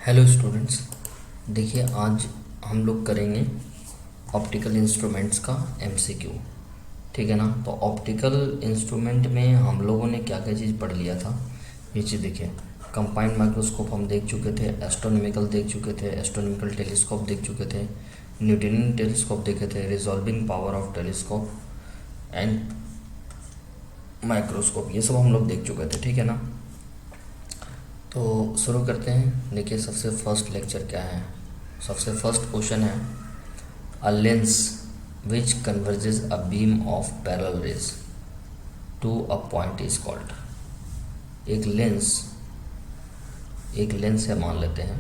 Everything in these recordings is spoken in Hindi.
हेलो स्टूडेंट्स, देखिए आज हम लोग करेंगे ऑप्टिकल इंस्ट्रूमेंट्स का एमसीक्यू। ठीक है ना। तो ऑप्टिकल इंस्ट्रूमेंट में हम लोगों ने क्या क्या चीज़ पढ़ लिया था, ये चीज़ देखिए। कंबाइंड माइक्रोस्कोप हम देख चुके थे, एस्ट्रोनॉमिकल देख चुके थे, एस्ट्रोनॉमिकल टेलीस्कोप देख चुके थे, न्यूटोनियन टेलीस्कोप देखे थे, resolving power of telescope and microscope, ये सब हम लोग देख चुके थे। ठीक है ना। तो शुरू करते हैं। देखिए सबसे फर्स्ट लेक्चर क्या है, सबसे फर्स्ट क्वेश्चन है a lens which converges a beam of parallel rays to a point is called. एक लेंस है मान लेते हैं,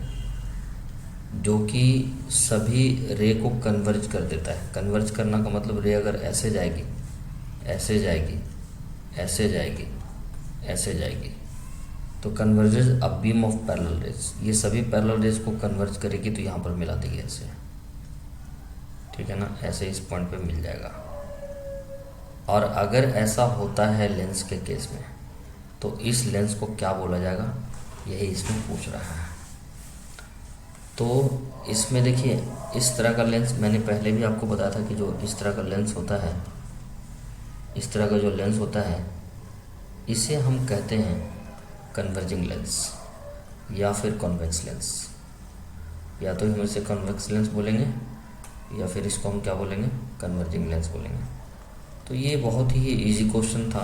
जो कि सभी रे को कन्वर्ज कर देता है। कन्वर्ज करना का मतलब रे अगर ऐसे जाएगी, ऐसे जाएगी, ऐसे जाएगी, ऐसे जाएगी, तो converges a beam of parallel raise, ये सभी पैरेलल रेज को कन्वर्ज करेगी तो यहाँ पर मिला देगी ऐसे। ठीक है ना, ऐसे इस पॉइंट पे मिल जाएगा। और अगर ऐसा होता है लेंस के केस में, तो इस लेंस को क्या बोला जाएगा, यही इसमें पूछ रहा है। तो इसमें देखिए इस तरह का लेंस मैंने पहले भी आपको बताया था कि जो इस तरह का लेंस होता है, इस तरह का जो लेंस होता है, इसे हम कहते हैं कन्वर्जिंग लेंस या फिर कॉन्वेक्स लेंस। या तो हम इसे कॉन्वेक्स लेंस बोलेंगे या फिर इसको हम क्या बोलेंगे, कन्वर्जिंग लेंस बोलेंगे। तो ये बहुत ही इजी क्वेश्चन था,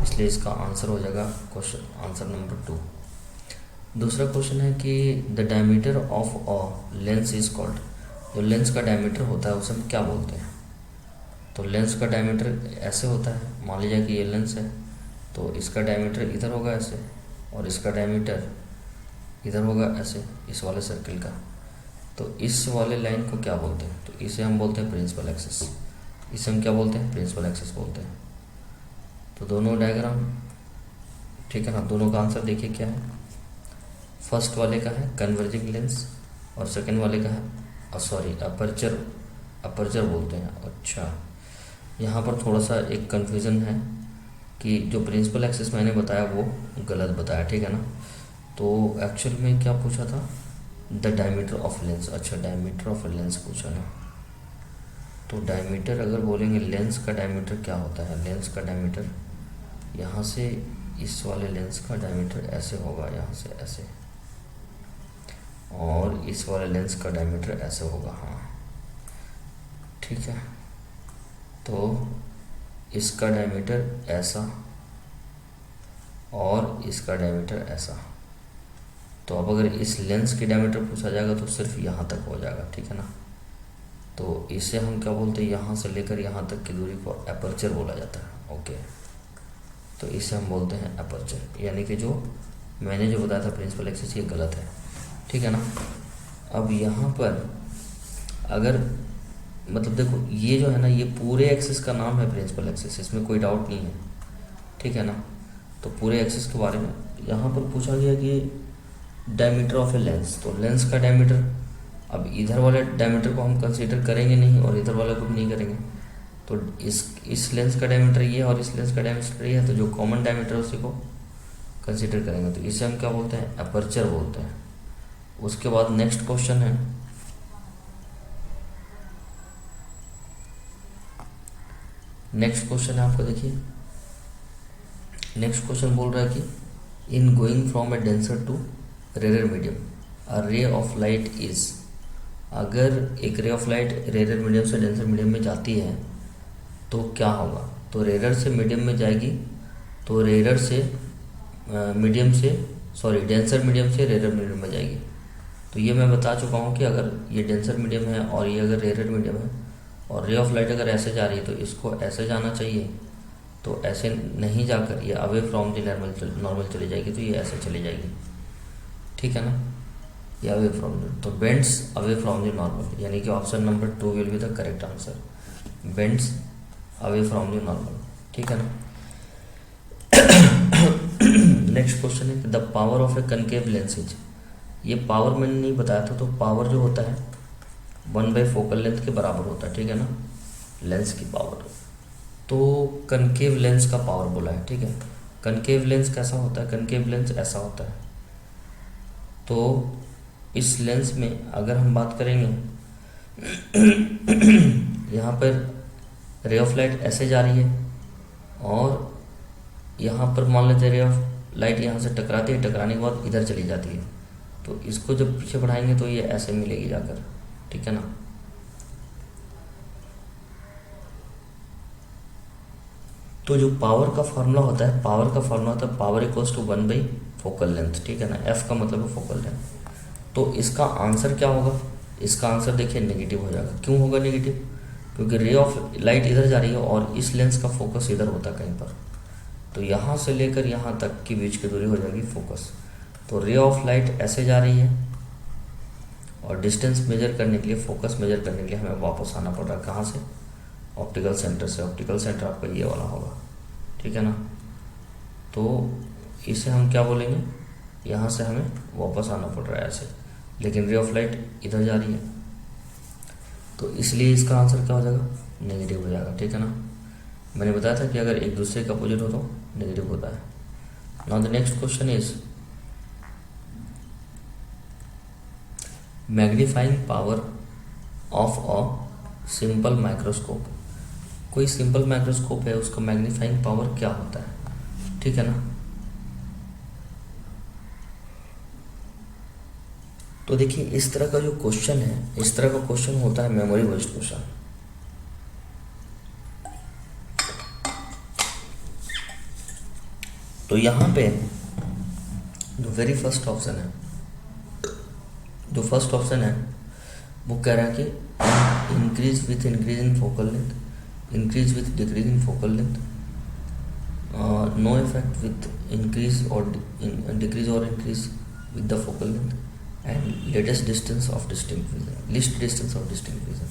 इसलिए इसका आंसर हो जाएगा क्वेश्चन आंसर नंबर 2। दूसरा क्वेश्चन है कि the diameter of a lens is called. जो लेंस का डायमीटर होता है उसे हम क्या बोलते हैं। तो लेंस का डायमीटर ऐसे होता है, मान लीजिए कि ये लेंस है, तो इसका डायमीटर इधर होगा ऐसे, और इसका डायमीटर इधर होगा ऐसे, इस वाले सर्कल का। तो इस वाले लाइन को क्या बोलते हैं, तो इसे हम बोलते हैं प्रिंसिपल एक्सिस। इसे हम क्या बोलते हैं, प्रिंसिपल एक्सिस बोलते हैं। तो दोनों डायग्राम, ठीक है ना, दोनों का आंसर देखिए क्या है। फर्स्ट वाले का है कन्वर्जिंग लेंस और सेकंड वाले का है सॉरी अपर्चर, अपर्चर बोलते हैं। अच्छा, यहाँ पर थोड़ा सा एक कन्फ्यूज़न है कि जो प्रिंसिपल एक्सिस मैंने बताया वो गलत बताया। ठीक है ना। तो एक्चुअल में क्या पूछा था, द डायमीटर ऑफ लेंस। अच्छा, डायमीटर ऑफ लेंस पूछा ना। तो डायमीटर अगर बोलेंगे, लेंस का डायमीटर क्या होता है, लेंस का डायमीटर यहाँ से इस वाले लेंस का डायमीटर ऐसे होगा, यहाँ से ऐसे, और इस वाले लेंस का डायमीटर ऐसे होगा। हाँ ठीक है। तो इसका डायमीटर ऐसा और इसका डायमीटर ऐसा। तो अब अगर इस लेंस की डायमीटर पूछा जाएगा तो सिर्फ यहाँ तक हो जाएगा। ठीक है ना। तो इसे हम क्या बोलते हैं, यहाँ से लेकर यहाँ तक की दूरी को अपर्चर बोला जाता है। ओके, तो इसे हम बोलते हैं अपर्चर, यानी कि जो मैंने जो बताया था प्रिंसिपल एक्सिस, ये गलत है। ठीक है ना। अब यहाँ पर अगर मतलब देखो, ये जो है ना, ये पूरे एक्सिस का नाम है प्रिंसिपल एक्सिस, इसमें कोई डाउट नहीं है। ठीक है ना। तो पूरे एक्सिस के बारे में यहाँ पर पूछा गया कि डायमीटर ऑफ ए लेंस। तो लेंस का डायमीटर, अब इधर वाले डायमीटर को हम कंसीडर करेंगे नहीं और इधर वाले को भी नहीं करेंगे। तो इस लेंस का डायमीटर ये है और इस लेंस का डायमीटर ये है, तो जो कॉमन डायमीटर उसी को कंसीडर करेंगे। तो इसे हम क्या बोलते हैं, अपर्चर बोलते हैं। उसके बाद नेक्स्ट क्वेश्चन है, नेक्स्ट क्वेश्चन है आपका, देखिए नेक्स्ट क्वेश्चन बोल रहा है कि in going from a denser to rarer medium a ray of light is. अगर एक ray of light rarer medium से डेंसर मीडियम में जाती है तो क्या होगा। तो रेयर से मीडियम में जाएगी, तो रेयर से मीडियम से सॉरी डेंसर मीडियम से रेयर मीडियम में जाएगी। तो ये मैं बता चुका हूँ कि अगर ये डेंसर मीडियम है और ये अगर रेयर मीडियम है और रे ऑफ लाइट अगर ऐसे जा रही है तो इसको ऐसे जाना चाहिए, तो ऐसे नहीं जाकर ये अवे फ्रॉम द नॉर्मल चली जाएगी, तो ये ऐसे चली जाएगी। ठीक है ना, ये अवे फ्रॉम द, तो bends away from the normal, यानी कि option number 2 will be the correct answer, bends away from the normal. ठीक है ना। नेक्स्ट क्वेश्चन है कि the power of a concave lens is. ये पावर मैंने नहीं बताया था, तो पावर जो होता है 1/4 फोकल लेंथ के बराबर होता है। ठीक है ना, लेंस की पावर। तो कनकेव लेंस का पावर बोला है। ठीक है, कनकेव लेंस कैसा होता है, कनकेव लेंस ऐसा होता है। तो इस लेंस में अगर हम बात करेंगे यहाँ पर रे ऑफ लाइट ऐसे जा रही है और यहाँ पर मान लेते हैं रे ऑफ लाइट यहाँ से टकराती है, टकराने के बाद इधर चली जाती है, तो इसको जब पीछे बढ़ाएंगे तो ये ऐसे मिलेगी जाकर, ठीक है ना। तो जो पावर का फार्मूला होता है, power equals to 1 by focal length, ठीक है ना। एफ का मतलब है फोकल लेंथ। तो इसका आंसर क्या होगा, इसका आंसर देखिए नेगेटिव हो जाएगा। क्यों होगा नेगेटिव, क्योंकि रे ऑफ लाइट इधर जा रही है और इस लेंस का फोकस इधर होता है कहीं पर, तो यहाँ से लेकर यहाँ तक की बीच की दूरी हो जाएगी फोकस। तो रे ऑफ लाइट ऐसे जा रही है और डिस्टेंस मेजर करने के लिए, फोकस मेजर करने के लिए हमें वापस आना पड़ रहा है, कहाँ से, ऑप्टिकल सेंटर से। ऑप्टिकल सेंटर आपका ये वाला होगा, ठीक है ना। तो इसे हम क्या बोलेंगे, यहाँ से हमें वापस आना पड़ रहा है ऐसे, लेकिन रे ऑफ लाइट इधर जा रही है, तो इसलिए इसका आंसर क्या हो जाएगा, नेगेटिव हो जाएगा, ठीक है ना। मैंने बताया था कि अगर एक दूसरे का अपोजिट हो तो नेगेटिव होता है। Now the next question is magnifying power of a simple microscope. कोई सिंपल माइक्रोस्कोप है, उसका मैग्नीफाइंग पावर क्या होता है, ठीक है ना। तो देखिए इस तरह का जो क्वेश्चन है, इस तरह का क्वेश्चन होता है मेमोरी बेस्ड क्वेश्चन। तो यहाँ पे जो वेरी फर्स्ट ऑप्शन है, जो फर्स्ट ऑप्शन है वो कह रहा है कि increase with increase in focal length, increase with decrease in focal length, no effect with increase और डिक्रीज और increase with the focal length, and latest distance of distinct vision, least distance of distinct vision.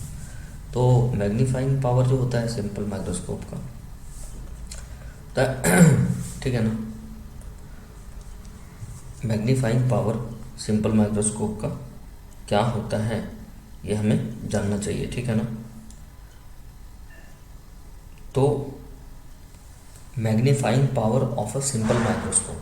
तो मैग्नीफाइंग पावर जो होता है सिंपल माइक्रोस्कोप का, ठीक है ना, मैग्नीफाइंग पावर सिंपल माइक्रोस्कोप का क्या होता है ये हमें जानना चाहिए, ठीक है ना। तो magnifying power of a simple microscope,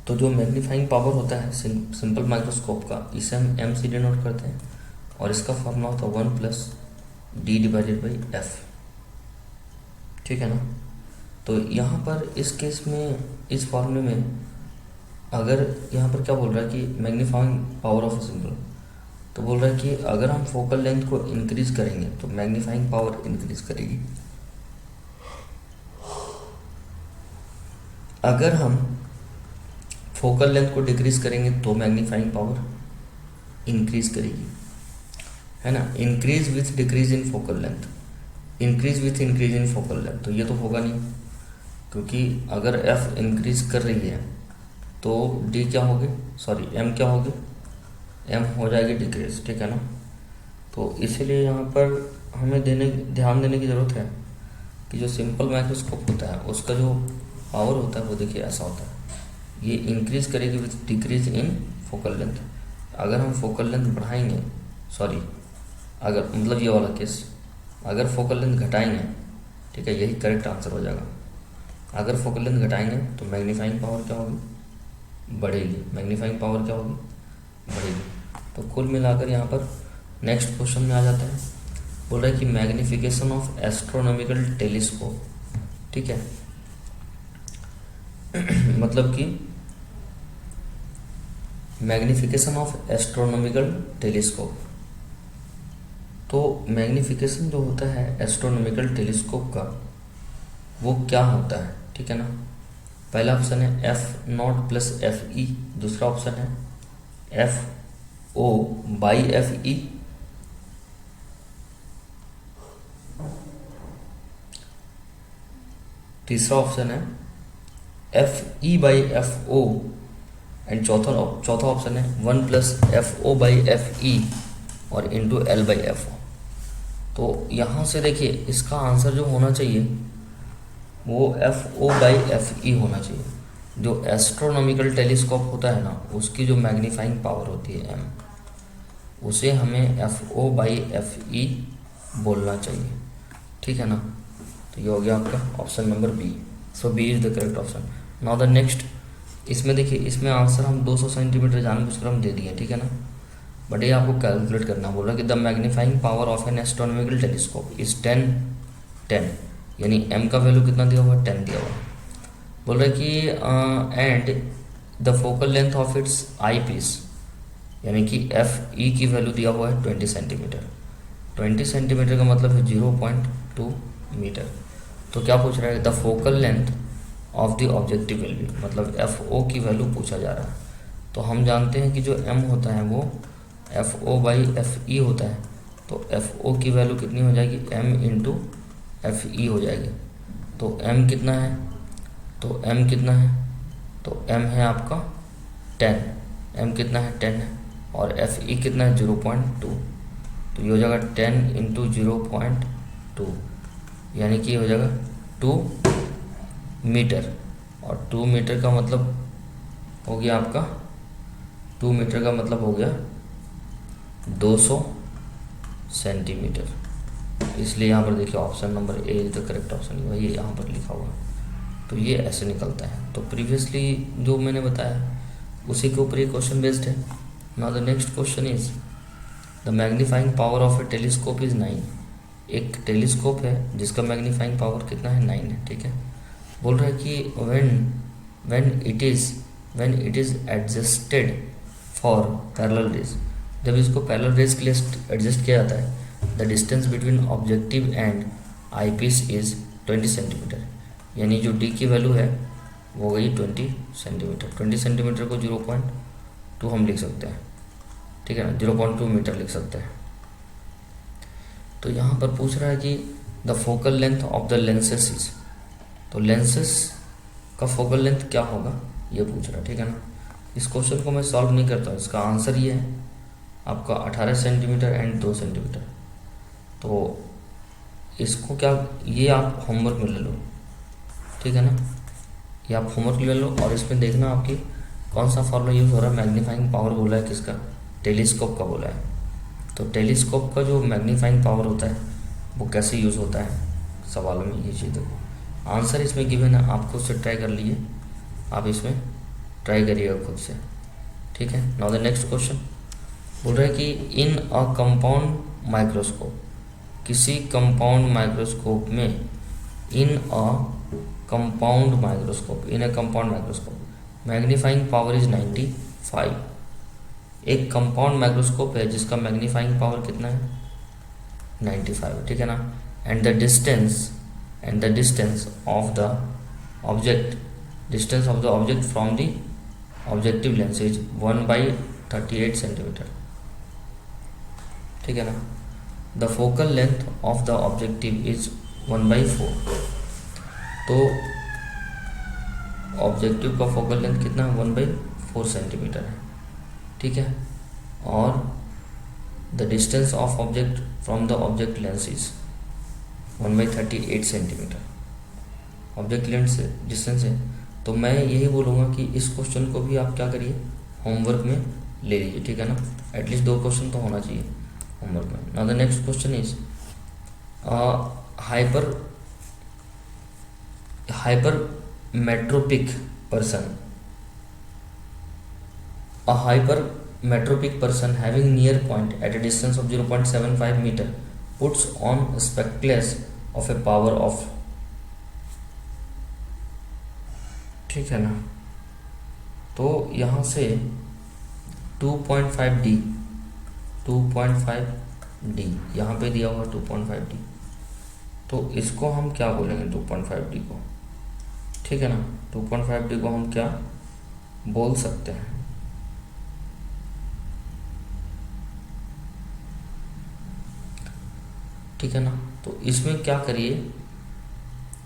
तो जो मैग्नीफाइंग पावर होता है सिंपल माइक्रोस्कोप का, इसे हम एम से डिनोट करते हैं और इसका फॉर्मूला होता है 1+d डिवाइडेड बाई एफ, ठीक है ना। तो यहाँ पर इस केस में, इस फॉर्मूले में अगर यहाँ पर क्या बोल रहा है कि मैग्नीफाइंग पावर ऑफ सिंपल, तो बोल रहा है कि अगर हम फोकल लेंथ को इंक्रीज करेंगे तो मैग्नीफाइंग पावर इंक्रीज करेगी, अगर हम फोकल लेंथ को डिक्रीज करेंगे तो मैग्नीफाइंग पावर इंक्रीज करेगी, है ना। Increase with decrease in focal length, increase with increase in focal length, तो ये तो होगा नहीं, क्योंकि अगर एफ इंक्रीज कर रही है तो डी क्या होगी, सॉरी एम क्या होगी, एम हो जाएगी डिक्रीज, ठीक है ना। तो इसीलिए यहाँ पर हमें ध्यान देने की ज़रूरत है कि जो सिंपल माइक्रोस्कोप होता है उसका जो पावर होता है वो देखिए ऐसा होता है, ये इंक्रीज करेगी with decrease in focal length. अगर हम फोकल लेंथ बढ़ाएंगे, सॉरी अगर मतलब ये वाला केस, अगर फोकल लेंथ घटाएंगे, ठीक है, यही करेक्ट आंसर हो जाएगा। अगर फोकल लेंथ घटाएंगे तो मैग्नीफाइंग पावर क्या होगी, बढ़ेगी, मैग्नीफाइंग पावर क्या होगी, बढ़ेगी। तो कुल मिलाकर यहाँ पर नेक्स्ट क्वेश्चन में आ जाता है, बोल रहा है कि मैग्निफिकेशन ऑफ एस्ट्रोनॉमिकल टेलीस्कोप, ठीक है मतलब कि मैग्निफिकेशन ऑफ एस्ट्रोनॉमिकल टेलीस्कोप। तो मैग्निफिकेशन जो होता है एस्ट्रोनॉमिकल टेलीस्कोप का वो क्या होता है, ठीक है ना। पहला ऑप्शन है F0 प्लस FE, दूसरा ऑप्शन है FO बाई FE, तीसरा ऑप्शन है FE बाई FO, एंड चौथा ऑप्शन है 1 प्लस FO बाई FE और इंटू L बाई FO। तो यहाँ से देखिए इसका आंसर जो होना चाहिए वो FO बाई FE होना चाहिए। जो एस्ट्रोनॉमिकल टेलीस्कोप होता है ना, उसकी जो मैग्नीफाइंग पावर होती है M, उसे हमें FO बाई FE बोलना चाहिए, ठीक है ना। तो ये हो गया आपका option number B. So B is the correct option. Now the next, इसमें देखिए, इसमें आंसर हम 200 सेंटीमीटर जानबूझकर हम दे दिए, ठीक है ना, बट ये आपको कैलकुलेट करना बोला कि the magnifying power of N astronomical telescope is 10, यानी m का वैल्यू कितना दिया हुआ है, 10 दिया हुआ है। बोल रहे कि and the focal length of its eyepiece, यानी कि एफ ई की वैल्यू दिया हुआ है 20 सेंटीमीटर। 20 सेंटीमीटर का मतलब है 0.2 मीटर। तो क्या पूछ रहा है, the focal length of the objective value, मतलब एफ ओ की वैल्यू पूछा जा रहा है। तो हम जानते हैं कि जो एम होता है वो F O by F E होता है। तो एफ ओ की वैल्यू कितनी हो जाएगी, एम इंटू एफ ई हो जाएगी। तो एम कितना है, तो एम कितना है, तो एम है आपका 10, एम कितना है 10 है, और एफ ई कितना है 0.2। तो ये हो जाएगा 10 इंटू 0.2, यानी कि हो जाएगा 2 मीटर। और 2 मीटर का मतलब हो गया आपका, 2 मीटर का मतलब हो गया 200 सेंटीमीटर। इसलिए यहाँ पर देखिए option number A is the correct option, वही यहाँ पर लिखा हुआ है। तो ये ऐसे निकलता है। तो प्रीवियसली जो मैंने बताया उसी के ऊपर ये क्वेश्चन बेस्ड है। Now the next question is the magnifying power of A telescope is 9। एक टेलीस्कोप है जिसका मैग्नीफाइंग पावर कितना है, 9 है, ठीक है। बोल रहा है कि when it is adjusted for parallel raise, जब इसको पैरेलल रेज के लिए एडजस्ट किया जाता है, the distance between objective and eyepiece is 20 centimetre, यानी जो डी की वैल्यू है वो गई 20 सेंटीमीटर। 20 सेंटीमीटर को 0.2 हम लिख सकते हैं, ठीक है ना, 0.2 मीटर लिख सकते हैं। तो यहाँ पर पूछ रहा है कि the focal length of the lenses is, तो लेंसेस का फोकल लेंथ क्या होगा ये पूछ रहा है, ठीक है ना। इस क्वेश्चन को मैं सॉल्व नहीं करता, इसका आंसर ये है आपका 18 सेंटीमीटर एंड 2 सेंटीमीटर। तो इसको क्या, ये आप होमवर्क में ले लो, ठीक है ना, ये आप होमवर्क ले लो। और इसमें देखना आपकी कौन सा फॉर्मूला यूज़ हो रहा है। मैग्नीफाइंग पावर बोला है किसका, टेलीस्कोप का बोला है। तो टेलीस्कोप का जो मैग्नीफाइंग पावर होता है वो कैसे यूज़ होता है सवालों में, ये चीज़ देखो। आंसर इसमें गिवन है, आप खुद से ट्राई कर लीजिए, आप इसमें ट्राई करिएगा खुद से, ठीक है। नाउ द नेक्स्ट क्वेश्चन बोल रहा है कि इन अ कंपाउंड माइक्रोस्कोप, किसी कंपाउंड माइक्रोस्कोप में, in a compound microscope magnifying power is 95। एक कंपाउंड माइक्रोस्कोप है जिसका मैग्नीफाइंग पावर कितना है, 95, ठीक है ना। And the distance of the object from the objective lens is 1/38 centimetre, ठीक है ना। The focal length of the objective is 1/4। तो ऑब्जेक्टिव का फोकल लेंथ कितना है, 1/4 सेंटीमीटर है, ठीक है। और the distance of object from the object lens is 1/38 centimetre. Object lens से डिस्टेंस है। तो मैं यही बोलूँगा कि इस क्वेश्चन को भी आप क्या करिए, होमवर्क में ले लीजिए, ठीक है ना। एटलीस्ट 2 क्वेश्चन तो होना चाहिए होमवर्क में। Now the next question is hypermetropic person a hypermetropic person having near point at a distance of 0.75 meter puts on spectacles of a power of, ठीक है ना। तो यहाँ से 2.5D यहाँ पे दिया हुआ 2.5D, तो इसको हम क्या बोलेंगे 2.5D को, ठीक है ना। 2.5D को हम क्या बोल सकते हैं, ठीक है ना। तो इसमें क्या करिए,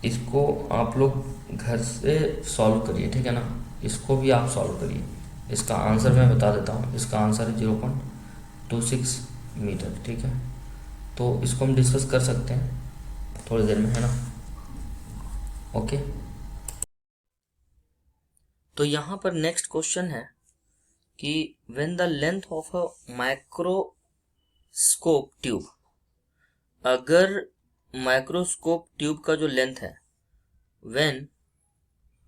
इसको आप लोग घर से सॉल्व करिए, ठीक है ना। इसको भी आप सॉल्व करिए। इसका आंसर मैं बता देता हूँ, इसका आंसर है 0.26 मीटर, ठीक है। तो इसको हम डिस्कस कर सकते हैं थोड़ी देर में, है ना। ओके, तो यहाँ पर नेक्स्ट क्वेश्चन है कि when the length of a microscope tube, अगर माइक्रोस्कोप ट्यूब का जो लेंथ है, when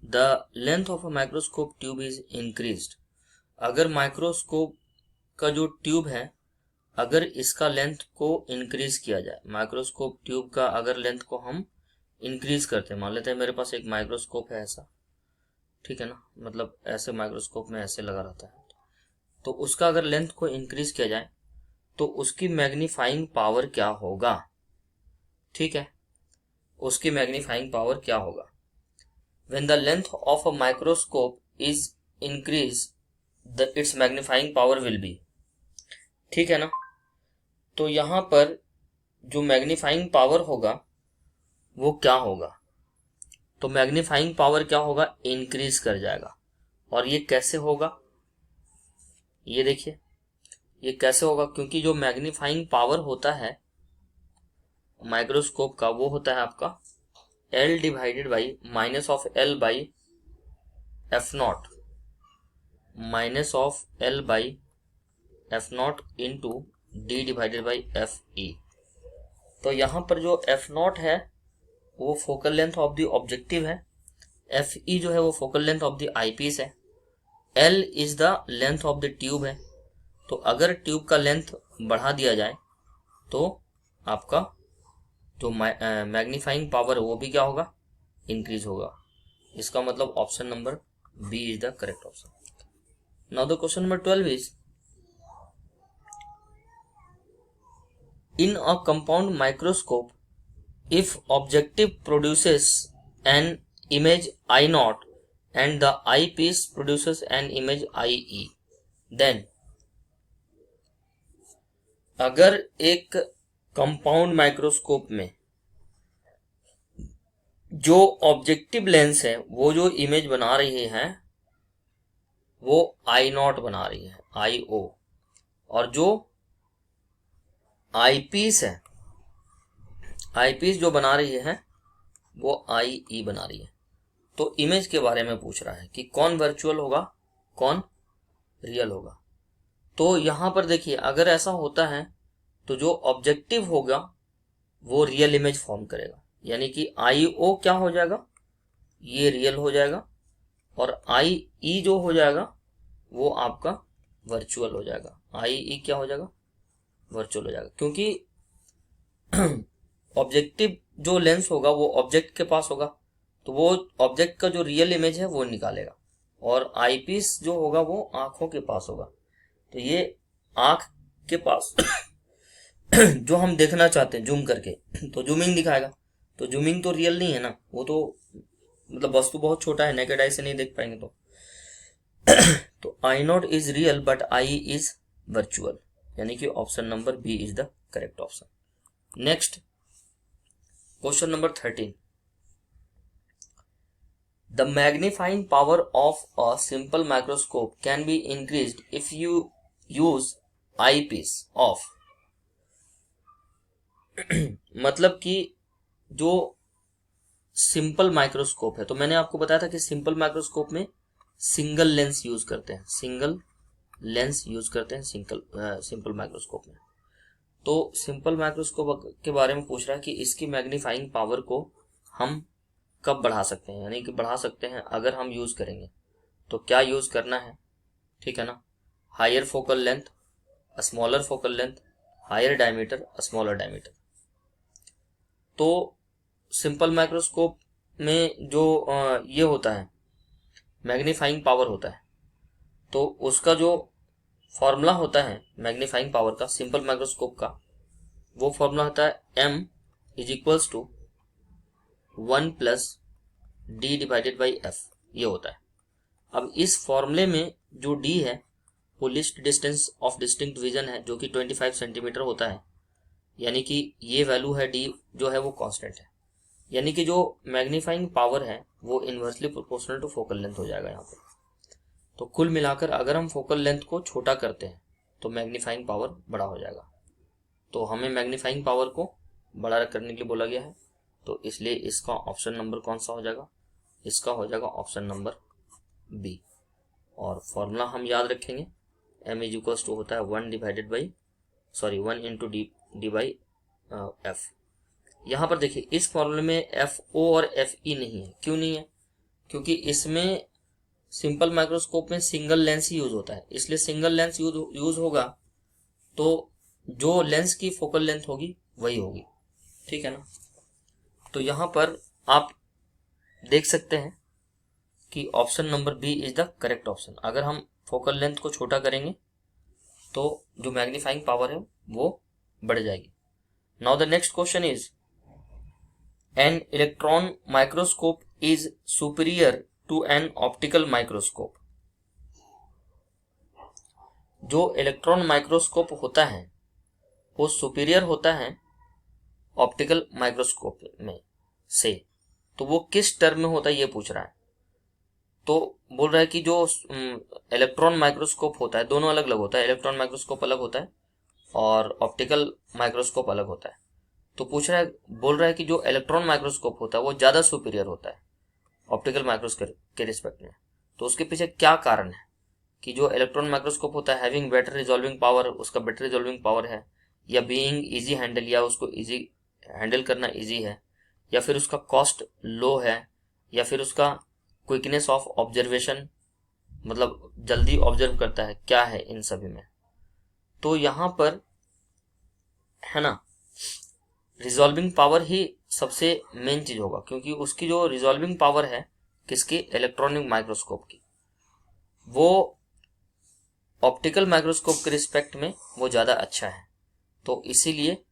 the length of a microscope tube is increased, अगर माइक्रोस्कोप का जो ट्यूब है अगर इसका लेंथ को इंक्रीज किया जाए, माइक्रोस्कोप ट्यूब का अगर लेंथ को हम इंक्रीज करते हैं, मान लेते हैं मेरे पास एक माइक्रोस्कोप है ऐसा, ठीक है ना, मतलब ऐसे माइक्रोस्कोप में ऐसे लगा रहता है, तो उसका अगर लेंथ को इंक्रीज किया जाए तो उसकी मैग्नीफाइंग पावर क्या होगा, ठीक है, उसकी मैग्नीफाइंग पावर क्या होगा। When the length of a microscope is increase its magnifying power will be, ठीक है ना। तो यहां पर जो मैग्नीफाइंग पावर होगा वो क्या होगा, तो मैग्नीफाइंग पावर क्या होगा, इंक्रीज कर जाएगा। और ये कैसे होगा, ये देखिए ये कैसे होगा, क्योंकि जो मैग्नीफाइंग पावर होता है माइक्रोस्कोप का वो होता है आपका L divided by minus of L by F naught, minus of L by F naught into D divided by F E. तो यहाँ पर जो एफ नॉट है वो focal length of the objective है, एफ ई जो है वो focal length of the I piece है, L is the length of the tube है। तो अगर ट्यूब का लेंथ बढ़ा दिया जाए तो आपका जो मैग्नीफाइंग पावर है वो भी क्या होगा, इंक्रीज होगा। इसका मतलब option number B is the correct option. Now the question number 12 is in a compound microscope if objective produces an image I naught and the eyepiece produces an image IE, then अगर एक कंपाउंड माइक्रोस्कोप में जो ऑब्जेक्टिव लेंस है वो जो इमेज बना रही है वो आई नॉट बना रही है, आई ओ, और जो आई पीस है, आई पीस जो बना रही है वो आई ई बना रही है। तो इमेज के बारे में पूछ रहा है कि कौन वर्चुअल होगा कौन रियल होगा। तो यहां पर देखिए अगर ऐसा होता है तो जो ऑब्जेक्टिव होगा वो रियल इमेज फॉर्म करेगा, यानी कि आई ओ क्या हो जाएगा, ये रियल हो जाएगा, और आई ई जो हो जाएगा वो आपका वर्चुअल हो जाएगा, आई ई क्या हो जाएगा, वर्चुअल हो जाएगा, क्योंकि ऑब्जेक्टिव जो लेंस होगा वो ऑब्जेक्ट के पास होगा तो वो ऑब्जेक्ट का जो रियल इमेज है वो निकालेगा, और आईपीस जो होगा वो आंखों के पास होगा। तो ये आंख के पास जो हम देखना चाहते हैं जूम करके तो जूमिंग दिखाएगा, तो जूमिंग तो रियल नहीं है ना, वो तो मतलब वस्तु बहुत छोटा है, नेकेड आई से नहीं देख पाएंगे। तो I naught is real but I is virtual, यानी कि option number B is the correct option. Next question number 13, the magnifying power of a simple microscope can be increased if you use eyepiece of मतलब कि जो सिंपल माइक्रोस्कोप है, तो मैंने आपको बताया था कि सिंपल माइक्रोस्कोप में सिंगल लेंस यूज करते हैं, सिंगल लेंस यूज करते हैं सिंपल माइक्रोस्कोप में। तो सिंपल माइक्रोस्कोप के बारे में पूछ रहा है कि इसकी मैग्नीफाइंग पावर को हम कब बढ़ा सकते हैं, यानी कि बढ़ा सकते हैं अगर हम यूज करेंगे तो क्या यूज करना है, ठीक है ना। Higher focal length, smaller focal length, higher diameter, smaller diameter. तो सिंपल माइक्रोस्कोप में जो ये होता है मैग्नीफाइंग पावर होता है, तो उसका जो फॉर्मूला होता है मैग्नीफाइंग पावर का सिंपल माइक्रोस्कोप का, वो फॉर्मूला होता है m is equals to 1 plus D divided by F, ये होता है। अब इस फॉर्मूले में जो डी है वो least distance of distinct vision है जो कि 25 सेंटीमीटर होता है, यानी कि ये वैल्यू है डी जो है वो कांस्टेंट है, यानी कि जो मैग्नीफाइंग पावर है वो inversely proportional to focal length हो जाएगा यहाँ पे। तो कुल मिलाकर अगर हम फोकल लेंथ को छोटा करते हैं तो मैग्नीफाइंग पावर बड़ा हो जाएगा, तो हमें मैग्नीफाइंग पावर को बड़ा करने के लिए बोला गया है, तो इसलिए इसका ऑप्शन नंबर कौन सा हो जाएगा, इसका हो जाएगा ऑप्शन नंबर बी। और फॉर्मूला हम याद रखेंगे, m इज इक्वल्स टू होता है 1 divided by 1 into D by F. यहाँ पर देखिए इस फॉर्मूले में एफ ओ और एफ ई नहीं है, क्यों नहीं है, क्योंकि इसमें सिंपल माइक्रोस्कोप में सिंगल लेंस ही यूज होता है, इसलिए सिंगल लेंस यूज होगा तो जो लेंस की फोकल लेंथ होगी वही होगी, ठीक है ना। तो यहां पर आप देख सकते हैं कि option number B is the correct option. अगर हम फोकल लेंथ को छोटा करेंगे तो जो मैग्नीफाइंग पावर है वो बढ़ जाएगी। Now the next question is an electron microscope is superior to an optical microscope. जो इलेक्ट्रॉन माइक्रोस्कोप होता है वो सुपीरियर होता है ऑप्टिकल माइक्रोस्कोप में से। तो वो किस टर्म में होता है ये पूछ रहा है। तो बोल रहा है कि जो इलेक्ट्रॉन माइक्रोस्कोप होता है दोनों अलग अलग होता है, इलेक्ट्रॉन माइक्रोस्कोप अलग होता है और ऑप्टिकल माइक्रोस्कोप अलग होता है। तो पूछ रहा है, बोल रहा है कि जो इलेक्ट्रॉन माइक्रोस्कोप होता है वो ज्यादा सुपीरियर होता है ऑप्टिकल माइक्रोस्कोप के रिस्पेक्ट में। तो उसके पीछे क्या कारण है कि जो इलेक्ट्रॉन माइक्रोस्कोप होता है हैविंग बेटर रिजॉल्विंग पावर, उसका बेटर रिजॉल्विंग पावर है, या बीइंग इजी हैंडल, या उसको इजी हैंडल करना इजी है, या फिर उसका कॉस्ट लो है, या फिर उसका क्विकनेस ऑफ ऑब्जर्वेशन मतलब जल्दी ऑब्जर्व करता है, क्या है इन सभी में। तो यहां पर है ना रिजॉल्विंग पावर ही सबसे मेन चीज होगा, क्योंकि उसकी जो रिजॉल्विंग पावर है किसकी, इलेक्ट्रॉनिक माइक्रोस्कोप की, वो ऑप्टिकल माइक्रोस्कोप के रिस्पेक्ट में वो ज्यादा अच्छा है। तो इसीलिए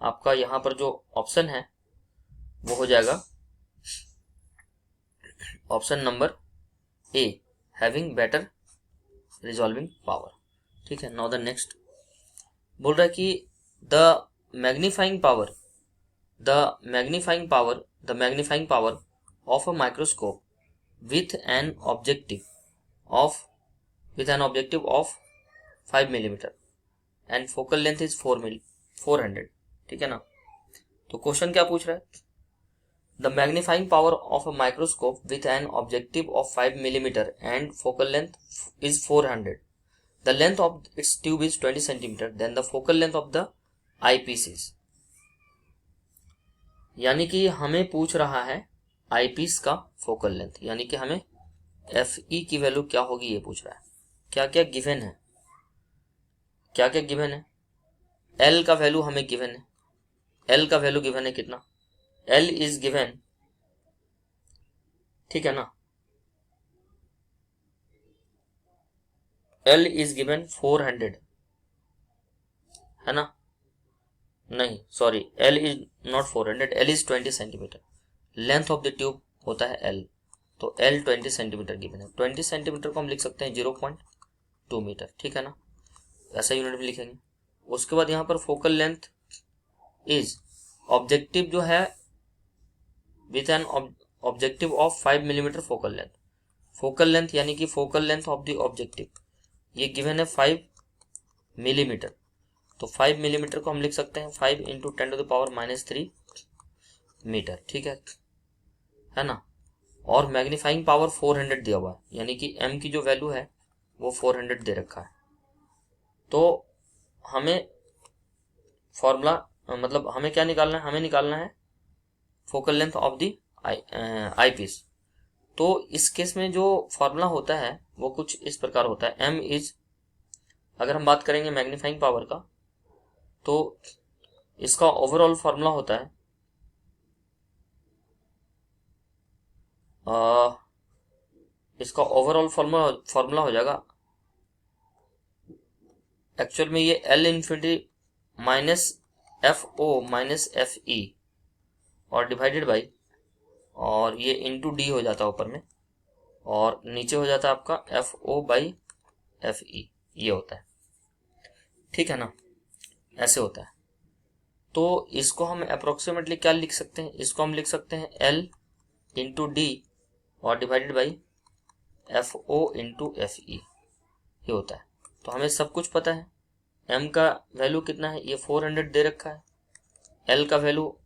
आपका यहां पर जो ऑप्शन है वो हो जाएगा option number A, having better resolving power, ठीक है। नाउ द नेक्स्ट बोल रहा है कि the magnifying power of a microscope with an objective of 5 millimeter and focal length is 400, ठीक है ना। तो क्वेश्चन क्या पूछ रहा है, the magnifying power of a microscope with an objective of 5 millimeter and focal length is 400, the length of its tube is 20 centimeter, then the focal length of the eyepiece is। यानी कि हमें पूछ रहा है आईपीस का फोकल लेंथ, यानी कि हमें एफ ई की वैल्यू क्या होगी ये पूछ रहा है। क्या क्या गिवन है, एल का वैल्यू हमें गिवन है, एल का वैल्यू गिवन है कितना, एल इज गिवन, ठीक है ना, एल इज गिवन 400 है ना, नहीं sorry L is not 400, L is 20 centimetre, length of the tube होता है एल, तो एल 20 सेंटीमीटर गिवन है। 20 सेंटीमीटर को हम लिख सकते हैं 0.2 मीटर, ठीक है ना, ऐसा यूनिट में लिखेंगे। उसके बाद यहाँ पर फोकल लेंथ इज ऑब्जेक्टिव जो है with an objective of 5 millimetre focal length, focal length यानी कि focal length of the objective ये गिवन है 5 मिलीमीटर, तो 5 मिलीमीटर को हम लिख सकते हैं 5 इंटू 10⁻³ मीटर, ठीक है ना। और मैग्नीफाइंग पावर 400 दिया हुआ है, यानी कि m की जो वैल्यू है वो 400 दे रखा है। तो हमें फॉर्मूला मतलब हमें क्या निकालना है, हमें निकालना है focal length of the eyepiece. तो इस केस में जो फॉर्मूला होता है वो कुछ इस प्रकार होता है, m इज, अगर हम बात करेंगे मैग्नीफाइंग पावर का तो इसका ओवरऑल फॉर्मूला होता है इसका ओवरऑल फॉर्मूला हो जाएगा, एक्चुअल में ये L infinity minus F O minus F E और डिवाइडेड बाई, और ये इंटू डी हो जाता है ऊपर में, और नीचे हो जाता है आपका F O by F E, ये होता है, ठीक है ना, ऐसे होता है। तो इसको हम अप्रोक्सीमेटली क्या लिख सकते हैं, इसको हम लिख सकते हैं L इंटू डी और divided by F O into F E, ये होता है। तो हमें सब कुछ पता है, m का वैल्यू कितना है, ये 400 दे रखा है, l का वैल्यू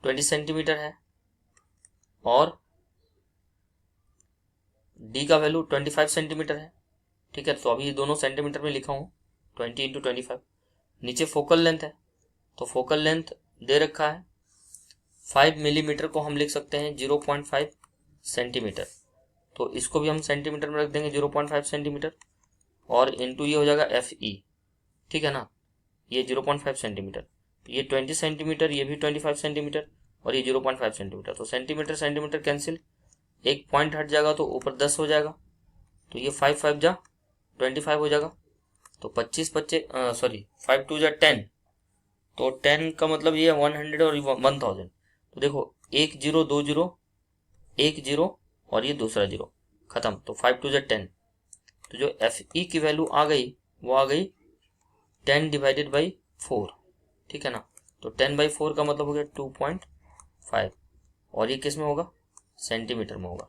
20 सेंटीमीटर है और d का वैल्यू 25 सेंटीमीटर है, ठीक है। तो अभी ये दोनों सेंटीमीटर में लिखा हूँ 20 इंटू 25। नीचे फोकल लेंथ है, तो फोकल लेंथ दे रखा है 5 मिलीमीटर को हम लिख सकते हैं 0.5 सेंटीमीटर, तो इसको भी हम सेंटीमीटर में रख देंगे 0.5 सेंटीमीटर, और इंटू ये हो जाएगा FE, ठीक है ना, ये 0.5 सेंटीमीटर, ये 20 सेंटीमीटर, ये भी 25 सेंटीमीटर, और ये 0.5 सेंटीमीटर। तो सेंटीमीटर सेंटीमीटर कैंसिल, एक पॉइंट हट जाएगा तो ऊपर 10 हो जाएगा, तो ये 5 5 जा 25 हो जाएगा, तो 25 25 सॉरी 5 2 जा 10, तो 10 का मतलब ये 100 और 1000। तो देखो 1 0 2 0 1 0 और ये दूसरा 0 खत्म, तो 5 2 जा 10। तो जो FE की वैल्यू आ गई वो आ गई 10 डिवाइडेड बाई 4, ठीक है ना। तो 10/4 का मतलब हो गया 2.5, और ये किस में होगा, सेंटीमीटर में होगा।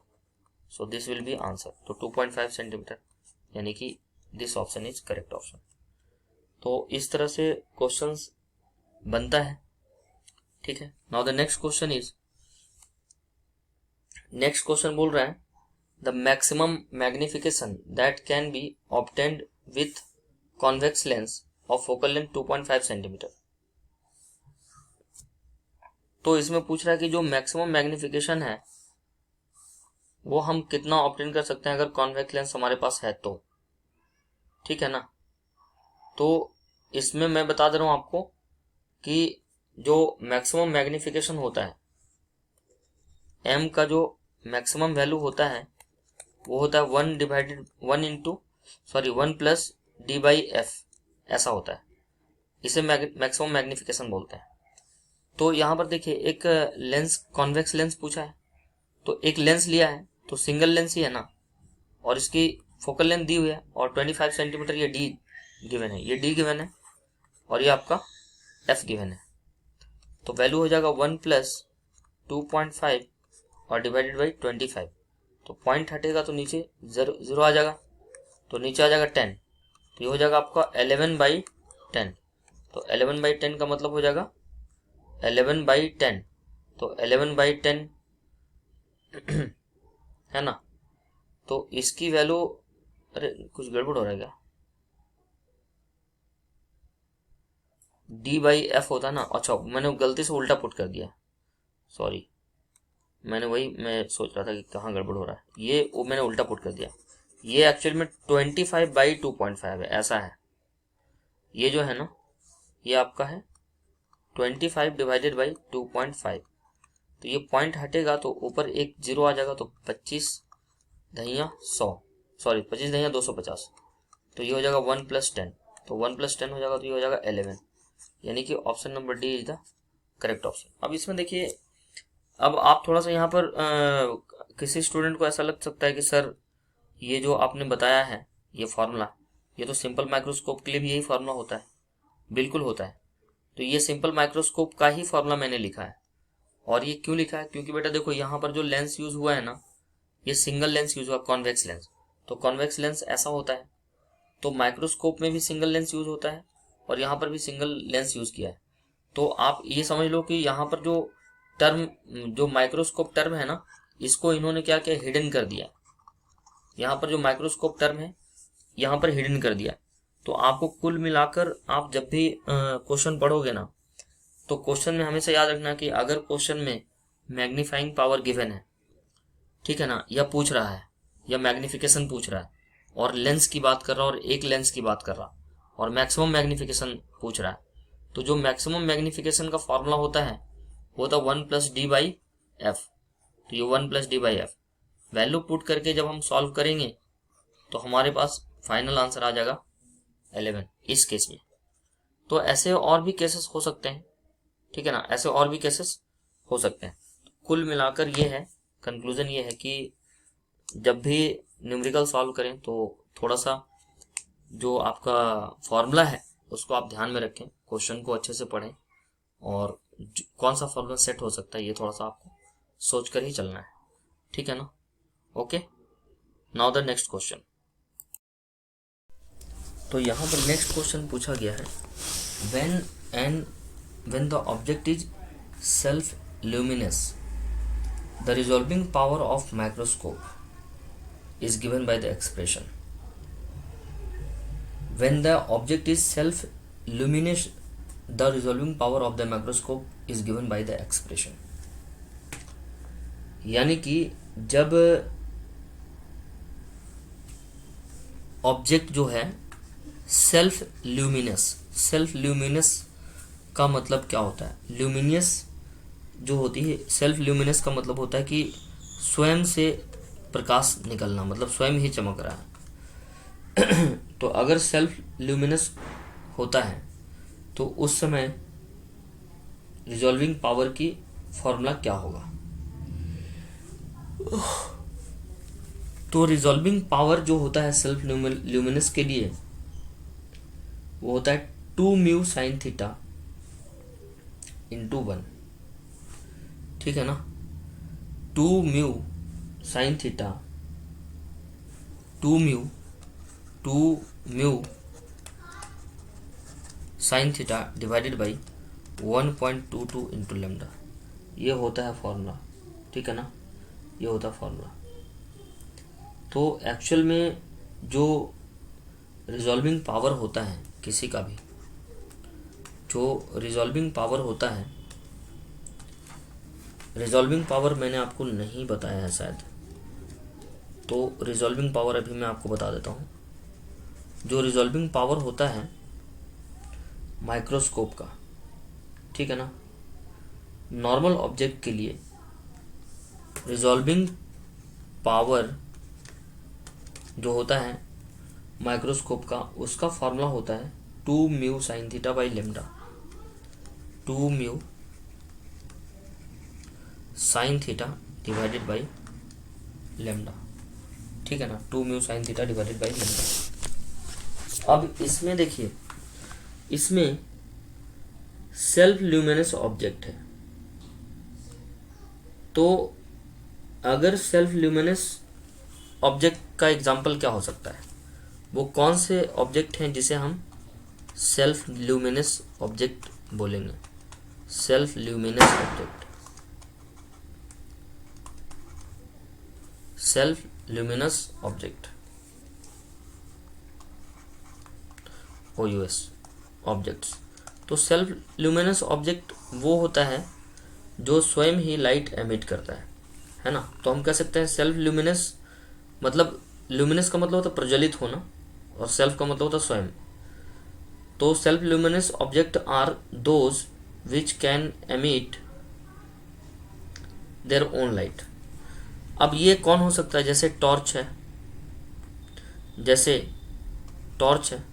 So this will be answer. तो 2.5 सेंटीमीटर, यानी कि this option is correct option. तो इस तरह से क्वेश्चंस बनता है, ठीक है। Now the next question is, next question बोल रहा है the maximum magnification that can be obtained with convex lens of focal length 2.5 centimetre. तो इसमें पूछ रहा है कि जो मैक्सिमम मैग्निफिकेशन है वो हम कितना ऑब्टेन कर सकते हैं अगर कॉन्वेक्स लेंस हमारे पास है तो, ठीक है ना। तो इसमें मैं बता दे रहा हूं आपको कि जो मैक्सिमम मैग्निफिकेशन होता है, m का जो मैक्सिमम वैल्यू होता है वो होता है 1 प्लस d/f, ऐसा होता है, इसे मैक्सिमम मैग्निफिकेशन बोलते हैं। तो यहाँ पर देखिए एक लेंस, कॉन्वेक्स लेंस पूछा है, तो एक लेंस लिया है तो सिंगल लेंस ही है ना, और इसकी फोकल लेंथ दी हुई है, और 25 सेंटीमीटर ये d गिवन है, ये d गिवन है, और ये आपका f गिवन है। तो वैल्यू हो जाएगा 1 प्लस 2.5 और डिवाइडेड बाई 25। तो पॉइंट हटेगा तो नीचे 0 आ जाएगा, तो नीचे आ जाएगा 10, तो ये हो जाएगा आपका 11/10। तो 11/10 का मतलब हो जाएगा 11/10, तो 11/10 है ना। तो इसकी वैल्यू, अरे कुछ गड़बड़ हो रहा है क्या, d/f होता है ना, अच्छा मैंने गलती से उल्टा पुट कर दिया, सॉरी, मैं सोच रहा था कि कहाँ गड़बड़ हो रहा है, ये वो मैंने उल्टा पुट कर दिया। ये एक्चुअल में 25/2.5 है, ऐसा है। ये जो है ना ये आपका है 25 डिवाइडेड बाई 2.5। तो ये पॉइंट हटेगा तो ऊपर एक 0 आ जाएगा, तो 25 दहिया 100, सॉरी 25 दहिया 250, तो ये हो जाएगा 1 प्लस 10, तो 1 प्लस 10 हो जाएगा, तो ये हो जाएगा 11, यानी कि option number D is the correct option. अब इसमें देखिए, अब आप थोड़ा सा यहाँ पर किसी स्टूडेंट को ऐसा लग सकता है कि सर ये जो आपने बताया है ये फार्मूला, ये तो सिंपल माइक्रोस्कोप के लिए भी यही फार्मूला होता है। बिल्कुल होता है। तो ये सिंपल माइक्रोस्कोप का ही फार्मूला मैंने लिखा है। और ये क्यों लिखा है, क्योंकि बेटा देखो यहाँ पर जो लेंस यूज हुआ है ना, ये सिंगल लेंस यूज हुआ, कॉन्वेक्स लेंस। तो कॉन्वेक्स लेंस ऐसा होता है, तो माइक्रोस्कोप में भी सिंगल लेंस यूज होता है और यहाँ पर भी सिंगल लेंस यूज किया है। तो आप ये समझ लो कि यहाँ पर जो टर्म, जो माइक्रोस्कोप टर्म है ना, इसको इन्होंने क्या किया, हिडन कर दिया। यहाँ पर जो माइक्रोस्कोप टर्म है यहाँ पर हिडन कर दिया। तो आपको कुल मिलाकर आप जब भी क्वेश्चन पढ़ोगे ना, तो क्वेश्चन में हमेशा याद रखना कि अगर क्वेश्चन में मैग्नीफाइंग पावर गिवन है, ठीक है ना, या पूछ रहा है, या मैग्निफिकेशन पूछ रहा है, और लेंस की बात कर रहा है, और एक लेंस की बात कर रहा, और मैक्सिमम मैग्निफिकेशन पूछ रहा है, तो जो मैक्सिमम मैग्निफिकेशन का फॉर्मूला होता है वो होता है 1 प्लस d/f। तो ये 1 प्लस d/f वैल्यू पुट करके जब हम सॉल्व करेंगे तो हमारे पास फाइनल आंसर आ जाएगा 11 इस केस में। तो ऐसे और भी केसेस हो सकते हैं, ठीक है ना, ऐसे और भी केसेस हो सकते हैं। कुल मिलाकर ये है, कंक्लूजन ये है कि जब भी न्यूमेरिकल सॉल्व करें तो थोड़ा सा जो आपका फॉर्मूला है उसको आप ध्यान में रखें, क्वेश्चन को अच्छे से पढ़ें, और कौन सा फॉर्मूला सेट हो सकता है ये थोड़ा सा आपको सोच कर ही चलना है, ठीक है ना। Okay, now the next question. तो यहाँ पर नेक्स्ट क्वेश्चन पूछा गया है, when the object is self luminous, the resolving power of microscope is given by the expression. When the object is self luminous, the resolving power of the microscope is given by the expression. यानी कि जब ऑब्जेक्ट जो है सेल्फ ल्यूमिनस। सेल्फ ल्यूमिनस का मतलब क्या होता है? ल्यूमिनियस जो होती है, सेल्फ ल्यूमिनस का मतलब होता है कि स्वयं से प्रकाश निकलना, मतलब स्वयं ही चमक रहा है। तो अगर सेल्फ ल्यूमिनस होता है तो उस समय रिजॉल्विंग पावर की फॉर्मूला क्या होगा? तो रिजॉल्विंग पावर जो होता है सेल्फ ल्यूमिनस के लिए वो होता है 2 म्यू साइन थीटा इंटू 1। ठीक है ना, 2 mu sine theta, 2 mu sine theta divided by 1.22 into lambda. ये होता है फॉर्मूला। ठीक है ना, ये होता है फॉर्मूला। तो एक्चुअल में जो रिजॉल्विंग पावर होता है किसी का भी, जो रिजॉल्विंग पावर होता है, रिजॉल्विंग पावर मैंने आपको नहीं बताया है शायद, तो रिजॉल्विंग पावर अभी मैं आपको बता देता हूँ। जो रिजॉल्विंग पावर होता है माइक्रोस्कोप का, ठीक है ना, नॉर्मल ऑब्जेक्ट के लिए रिजॉल्विंग पावर जो होता है माइक्रोस्कोप का, उसका फॉर्मूला होता है 2 mu sine theta by lambda. 2 mu sine theta divided by lambda. ठीक है ना, 2 mu sine theta divided by lambda. अब इसमें देखिए, इसमें सेल्फ ल्यूमिनस ऑब्जेक्ट है, तो अगर सेल्फ ल्यूमिनस ऑब्जेक्ट का एग्जाम्पल क्या हो सकता है? वो कौन से ऑब्जेक्ट हैं जिसे हम सेल्फ ल्यूमिनस ऑब्जेक्ट बोलेंगे? Self luminous object, self luminous object, OUS objects. तो सेल्फ ल्यूमिनस ऑब्जेक्ट वो होता है जो स्वयं ही लाइट एमिट करता है ना। तो हम कह सकते हैं सेल्फ ल्यूमिनस, मतलब ल्यूमिनस का मतलब होता है प्रज्वलित होना, और सेल्फ का मतलब होता है स्वयं। तो self luminous objects are those which can emit their own light. अब ये कौन हो सकता है? जैसे टॉर्च है, जैसे टॉर्च है,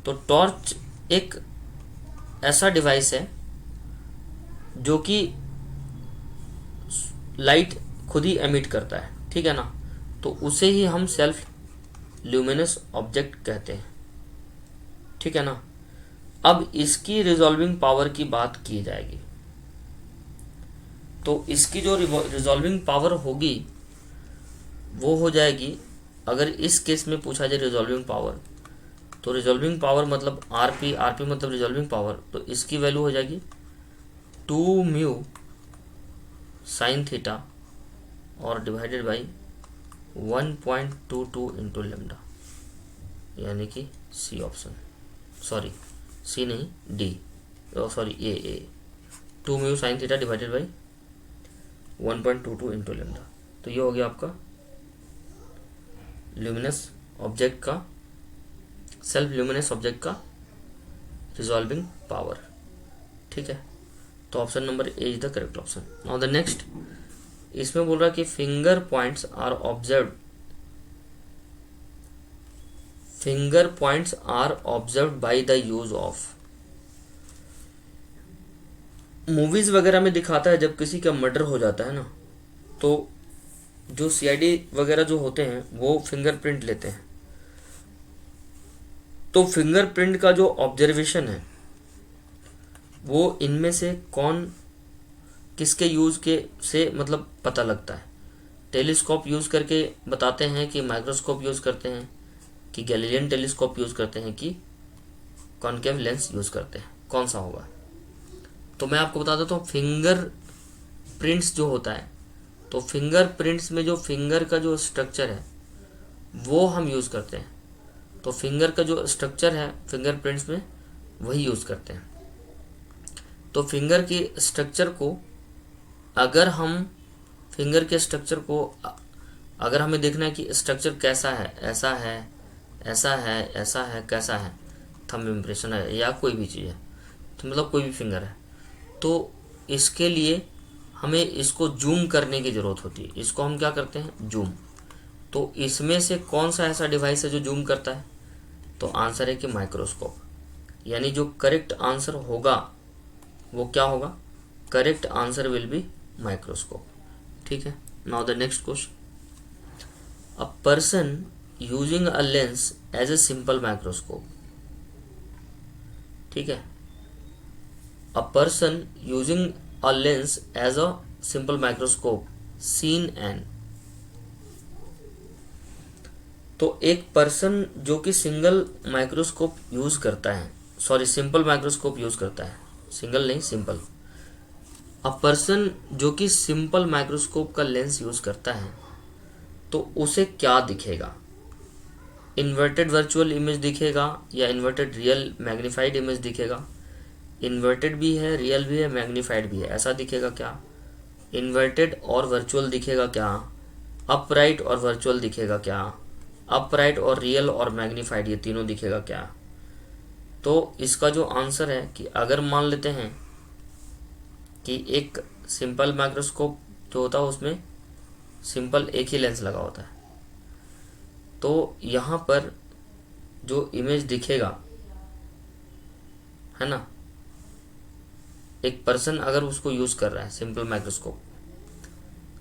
तो टॉर्च एक ऐसा डिवाइस है जो कि लाइट खुद ही एमिट करता है। ठीक है ना, तो उसे ही हम सेल्फ ल्यूमिनस ऑब्जेक्ट कहते हैं। ठीक है ना, अब इसकी रिजॉल्विंग पावर की बात की जाएगी, तो इसकी जो रिजॉल्विंग पावर होगी वो हो जाएगी, अगर इस केस में पूछा जाए रिजॉल्विंग पावर, तो रिजॉल्विंग पावर मतलब आरपी, आरपी मतलब रिजॉल्विंग पावर, तो इसकी वैल्यू हो जाएगी 2 म्यू साइन थीटा और डिवाइडेड बाई 1.22 इंटू लेमडा, यानी कि सी ऑप्शन, सॉरी सी नहीं D, sorry A 2 mu sine theta divided by 1.22 into lambda. तो ये हो गया आपका ल्यूमिनस ऑब्जेक्ट का, सेल्फ ल्यूमिनस ऑब्जेक्ट का रिजॉल्विंग पावर। ठीक है, तो option number A is the correct option. Now the next, इसमें बोल रहा है कि finger points are observed, finger points are observed by the use of. Movies वगैरह में दिखाता है जब किसी का मर्डर हो जाता है ना, तो जो CID वगैरह जो होते हैं वो फिंगरप्रिंट लेते हैं। तो फिंगरप्रिंट का जो ऑब्जर्वेशन है वो इनमें से कौन किसके यूज के से मतलब पता लगता है? टेलीस्कोप यूज करके बताते हैं कि माइक्रोस्कोप यूज करते हैं कि गैलीलियन टेलीस्कोप यूज करते हैं कि कॉनकेव लेंस यूज करते हैं, कौन सा होगा? तो मैं आपको बता देता हूँ, फिंगर प्रिंट्स जो होता है, तो फिंगर प्रिंट्स में जो फिंगर का जो स्ट्रक्चर है वो हम यूज करते हैं। तो फिंगर का जो स्ट्रक्चर है फिंगर प्रिंट्स में वही यूज करते हैं। तो फिंगर के स्ट्रक्चर को अगर हम फिंगर के स्ट्रक्चर को अगर हमें देखना है कि स्ट्रक्चर कैसा है, ऐसा है ऐसा है, कैसा है, थंब इम्प्रेशन है या कोई भी चीज़ है, तो मतलब कोई भी फिंगर है, तो इसके लिए हमें इसको जूम करने की ज़रूरत होती है। इसको हम क्या करते हैं, जूम। तो इसमें से कौन सा ऐसा डिवाइस है जो जूम करता है, तो आंसर है कि माइक्रोस्कोप। यानी जो करेक्ट आंसर होगा वो क्या होगा, correct answer will be microscope. ठीक है, now the next question, a person using a lens as a simple microscope. ठीक है, a person using a lens as a simple microscope seen an. तो एक पर्सन जो कि सिंगल माइक्रोस्कोप यूज करता है, सॉरी सिंपल माइक्रोस्कोप यूज करता है, सिंगल नहीं सिंपल। अ पर्सन जो कि सिंपल माइक्रोस्कोप का लेंस यूज करता है, तो उसे क्या दिखेगा, इन्वर्टेड वर्चुअल इमेज दिखेगा या इन्वर्टेड रियल मैग्नीफाइड इमेज दिखेगा। इन्वर्टेड भी है, रियल भी है, मैग्नीफाइड भी है, ऐसा दिखेगा क्या, इन्वर्टेड और वर्चुअल दिखेगा क्या, अपराइट और वर्चुअल दिखेगा क्या, अपराइट और रियल और मैग्नीफाइड ये तीनों दिखेगा क्या। तो इसका जो आंसर है कि अगर मान लेते हैं कि एक सिंपल माइक्रोस्कोप जो होता है उसमें सिंपल एक ही लेंस लगा होता है, तो यहाँ पर जो इमेज दिखेगा है ना, एक पर्सन अगर उसको यूज़ कर रहा है सिंपल माइक्रोस्कोप,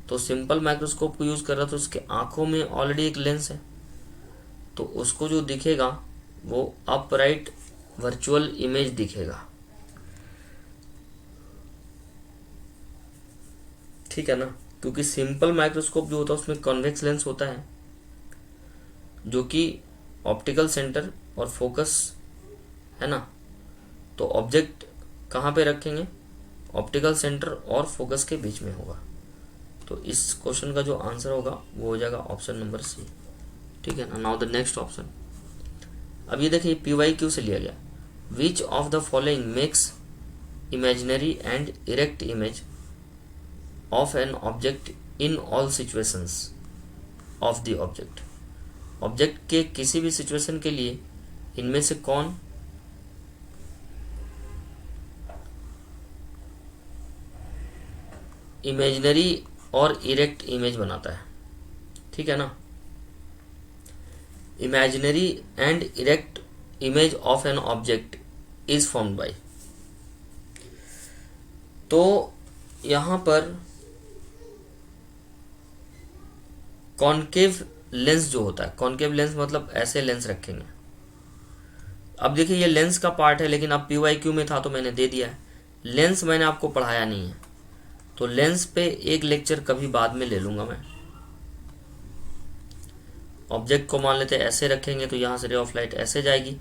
तो सिंपल माइक्रोस्कोप को यूज़ कर रहा है तो उसके आँखों में ऑलरेडी एक लेंस है, तो उसको जो दिखेगा वो अपराइट वर्चुअल इमेज दिखेगा। ठीक है ना, क्योंकि सिंपल माइक्रोस्कोप जो होता है उसमें कॉन्वेक्स लेंस होता है जो कि ऑप्टिकल सेंटर और फोकस है ना, तो ऑब्जेक्ट कहाँ पे रखेंगे, ऑप्टिकल सेंटर और फोकस के बीच में होगा। तो इस क्वेश्चन का जो आंसर होगा वो हो जाएगा ऑप्शन नंबर सी। ठीक है ना, नाउ द नेक्स्ट ऑप्शन। अब ये देखिए PYQ से लिया गया, which of the following makes imaginary and erect image of an object in all situations of the object. Object के किसी भी सिचुएशन के लिए इनमें से कौन इमेजिनरी और इरेक्ट इमेज बनाता है। ठीक है ना, imaginary and erect image of an object is formed by. तो यहां पर कॉनकेव लेंस जो होता है, कॉनकेव लेंस मतलब ऐसे लेंस रखेंगे। अब देखिए ये लेंस का पार्ट है, लेकिन अब PYQ में था तो मैंने दे दिया है। लेंस मैंने आपको पढ़ाया नहीं है, तो लेंस पे एक लेक्चर कभी बाद में ले लूंगा मैं। ऑब्जेक्ट को मान लेते हैं ऐसे रखेंगे, तो यहाँ से रे ऑफ लाइट ऐसे जाएगी,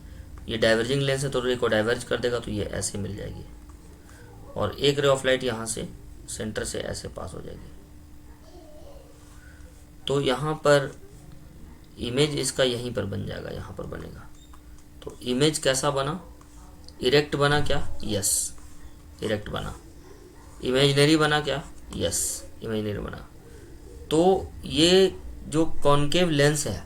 ये डाइवर्जिंग लेंस है तो रे को डाइवर्ज कर देगा, तो ये ऐसे मिल जाएगी, और एक रे ऑफ लाइट यहाँ से सेंटर से ऐसे पास हो जाएगी। तो यहाँ पर इमेज इसका यहीं पर बन जाएगा, यहाँ पर बनेगा। तो इमेज कैसा बना, इरेक्ट बना क्या, यस इरेक्ट बना। इमेजिनरी बना क्या, यस इमेजिनरी बना। तो ये जो कॉनकेव लेंस है,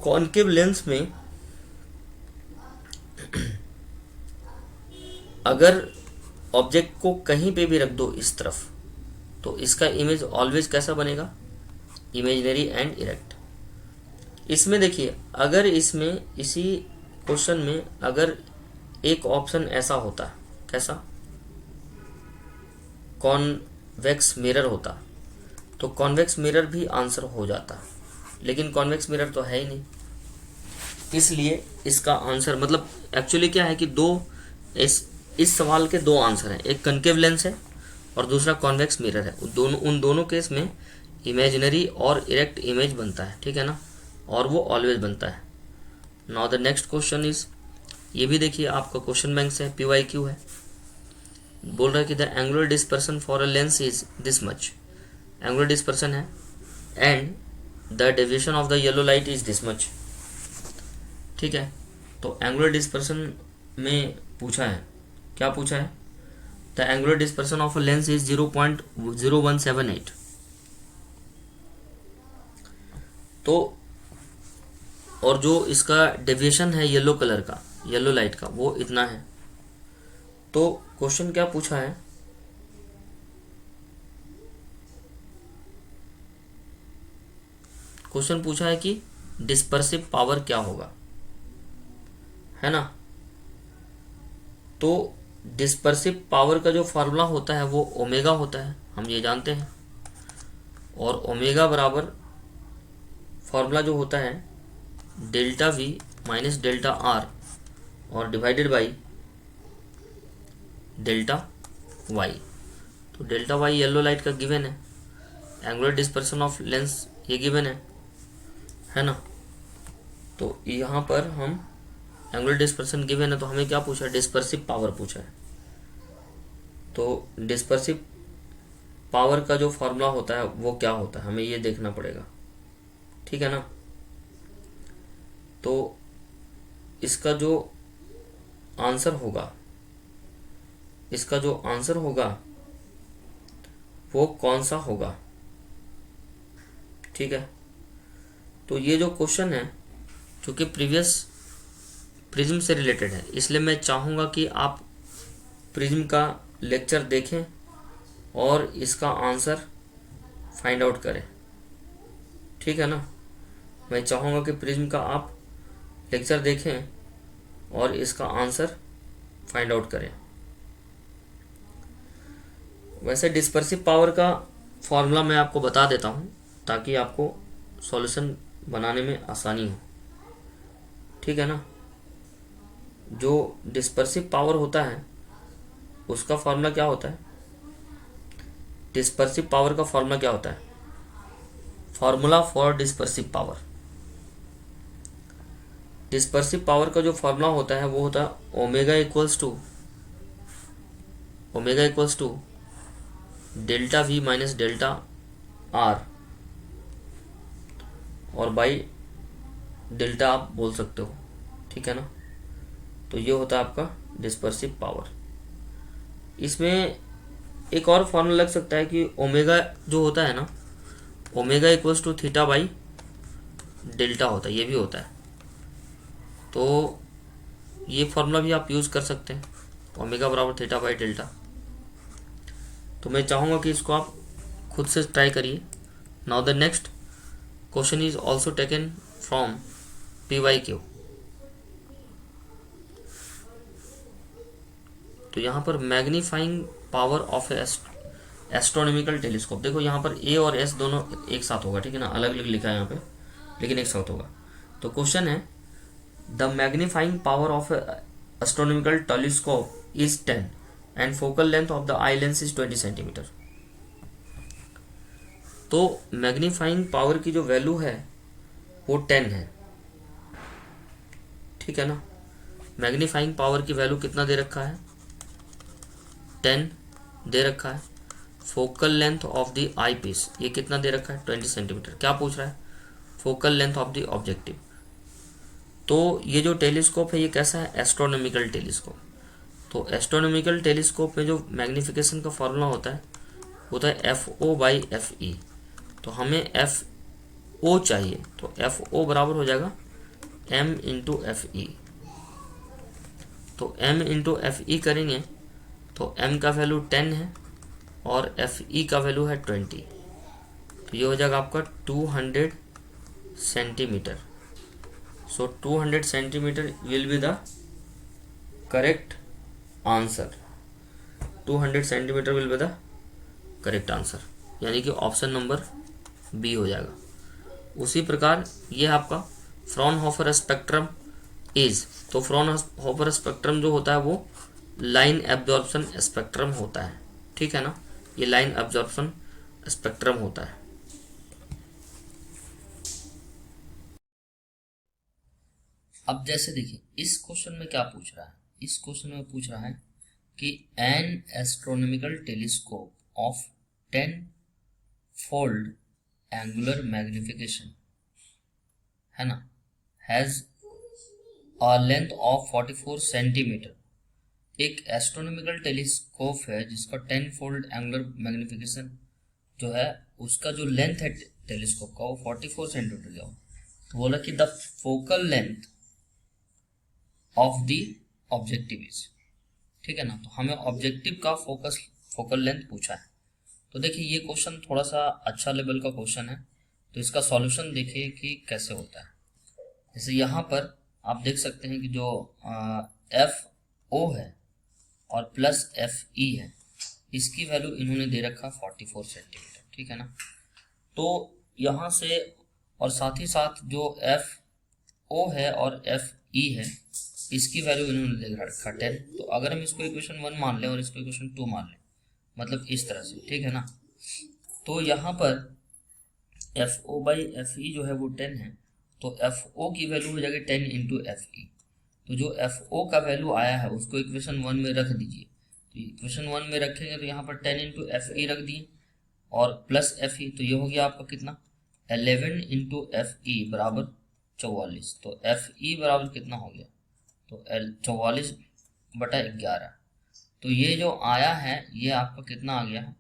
कॉनकेव लेंस में अगर ऑब्जेक्ट को कहीं पे भी रख दो इस तरफ, तो इसका इमेज ऑलवेज कैसा बनेगा, इमेजिनरी एंड इरेक्ट। इसमें देखिए अगर इसमें इसी क्वेश्चन में अगर एक ऑप्शन ऐसा होता, कैसा, कॉन्वेक्स मिरर होता, तो कॉन्वेक्स मिरर भी आंसर हो जाता, लेकिन कॉन्वेक्स मिरर तो है ही नहीं, इसलिए इसका आंसर मतलब एक्चुअली क्या है कि दो इस सवाल के दो आंसर हैं, एक कनकेव लेंस है और दूसरा कॉन्वेक्स मिरर है। उन दोनों केस में इमेजिनरी और इरेक्ट इमेज बनता है। ठीक है ना, और वो ऑलवेज बनता है। Now the next question is, ये भी देखिए आपका क्वेश्चन बैंक से PYQ है, बोल रहा है कि the angular dispersion for a lens is this much, angular dispersion है, and the deviation of the yellow light is this much. ठीक है, तो एंगुलर डिस्पर्सन में पूछा है, क्या पूछा है, the angular dispersion of a lens is 0.0178। तो और जो इसका डेविएशन है येलो कलर का, येलो लाइट का, वो इतना है। तो क्वेश्चन क्या पूछा है, क्वेश्चन पूछा है कि डिस्पर्सिव पावर क्या होगा, है ना। तो डिस्पर्सिव पावर का जो फार्मूला होता है वो ओमेगा होता है, हम ये जानते हैं। और ओमेगा बराबर फार्मूला जो होता है delta V minus delta R और डिवाइडेड बाई डेल्टा वाई। तो डेल्टा वाई येलो लाइट का गिवन है, एंगुलर डिस्पर्सन ऑफ लेंस ये गिवन है ना। तो यहाँ पर हम एंगुलर डिस्पर्सन गिवन है, तो हमें क्या पूछा है, डिस्पर्सिव पावर पूछा है। तो डिस्पर्सिव पावर का जो फार्मूला होता है वो क्या होता है, हमें ये देखना पड़ेगा, ठीक है ना। तो इसका जो आंसर होगा, इसका जो आंसर होगा वो कौन सा होगा, ठीक है। तो ये जो क्वेश्चन है चूँकि प्रीवियस प्रिज्म से रिलेटेड है, इसलिए मैं चाहूँगा कि आप प्रिज्म का लेक्चर देखें और इसका आंसर फाइंड आउट करें, ठीक है ना। मैं चाहूँगा कि प्रिज्म का आप लेक्चर देखें और इसका आंसर फाइंड आउट करें। वैसे डिस्पर्सिव पावर का फॉर्मूला मैं आपको बता देता हूँ ताकि आपको सॉल्यूशन बनाने में आसानी हो, ठीक है ना। जो डिस्पर्सिव पावर होता है उसका फॉर्मूला क्या होता है, डिस्पर्सिव पावर का फॉर्मूला क्या होता है, formula for dispersive power, dispersive power का जो फॉर्मूला होता है वो होता है omega equals to delta V minus delta R और बाई डेल्टा आप बोल सकते हो, ठीक है ना। तो ये होता है आपका डिस्पर्सिव पावर। इसमें एक और फॉर्मूला लग सकता है कि ओमेगा जो होता है ना, omega equals to theta by delta होता है, ये भी होता है। तो ये फॉर्मूला भी आप यूज़ कर सकते हैं, ओमेगा बराबर थीटा बाई डेल्टा। तो मैं चाहूँगा कि इसको आप खुद से ट्राई करिए। Now the next question is also taken from PYQ। तो यहाँ पर magnifying power of astronomical telescope, देखो यहाँ पर A और S दोनों एक साथ होगा, ठीक है ना, अलग अलग लिखा है यहाँ पे लेकिन एक साथ होगा। तो क्वेश्चन है the magnifying power of astronomical telescope is 10 and focal length of the eye lens is 20 centimetre. तो मैग्नीफाइंग पावर की जो वैल्यू है वो 10 है, ठीक है ना। मैग्नीफाइंग पावर की वैल्यू कितना दे रखा है, 10 दे रखा है। Focal length of the I piece ये कितना दे रखा है, 20 सेंटीमीटर। क्या पूछ रहा है, focal length of the objective. तो ये जो टेलीस्कोप है ये कैसा है, एस्ट्रोनॉमिकल टेलीस्कोप। तो एस्ट्रोनॉमिकल टेलीस्कोप में जो मैग्निफिकेशन का फॉर्मूला होता है FO/FE। तो हमें FO चाहिए, तो FO बराबर हो जाएगा M/FE। तो M/FE करेंगे तो M का वैल्यू 10 है और FE का वैल्यू है 20। तो ये हो जाएगा आपका 200 centimetre. So 200 centimetre will be the correct answer, 200 centimetre will be the correct answer, यानी कि ऑप्शन नंबर बी हो जाएगा। उसी प्रकार ये आपका फ्रॉनहोफर स्पेक्ट्रम इज, तो फ्रॉनहोफर स्पेक्ट्रम जो होता है वो लाइन एब्जॉर्प्शन स्पेक्ट्रम होता है, ठीक है ना। ये लाइन एब्जॉर्प्शन स्पेक्ट्रम होता है। अब जैसे देखिए इस क्वेश्चन में क्या पूछ रहा है, इस क्वेश्चन में पूछ रहा है कि N astronomical telescope of 10 fold angular magnification, है ना, has a length of 44 centimetre. एक एस्ट्रोनॉमिकल टेलीस्कोप है जिसका 10 फोल्ड एंगुलर मैग्निफिकेशन जो है उसका जो लेंथ है टेलीस्कोप का वो 44 सेंटीमीटर दिया हुआ। तो बोला कि the focal length of the objective is, ठीक है ना। तो हमें ऑब्जेक्टिव का फोकल लेंथ पूछा है। तो देखिए ये क्वेश्चन थोड़ा सा अच्छा लेवल का क्वेश्चन है, तो इसका सॉल्यूशन देखिए कि कैसे होता है। जैसे यहाँ पर आप देख सकते हैं कि जो एफ ओ है और प्लस एफ ई है, इसकी वैल्यू इन्होंने दे रखा 44 सेंटीमीटर, ठीक है ना। तो यहाँ से और साथ ही साथ जो एफ ओ है और एफ ई है, इसकी वैल्यू इन्होंने दे रखा 10। तो अगर हम इसको इक्वेशन 1 मान लें और इसको इक्वेशन 2 मान लें, मतलब इस तरह से, ठीक है ना। तो यहाँ पर F O by F E जो है वो 10 है, तो एफ ओ की वैल्यू हो जाएगी 10 इंटू एफ ई। तो जो एफ ओ का वैल्यू आया है उसको इक्वेशन 1 में रख दीजिए। तो इक्वेशन 1 में रखेंगे तो यहाँ पर 10 इंटू एफ ई रख दिए और प्लस एफ ई, तो ये हो गया आपका कितना 11 इंटू एफ ई बराबर 44। तो एफ ई बराबर कितना हो गया, तो 44/11। तो ये जो आया है ये आपका कितना आ गया है,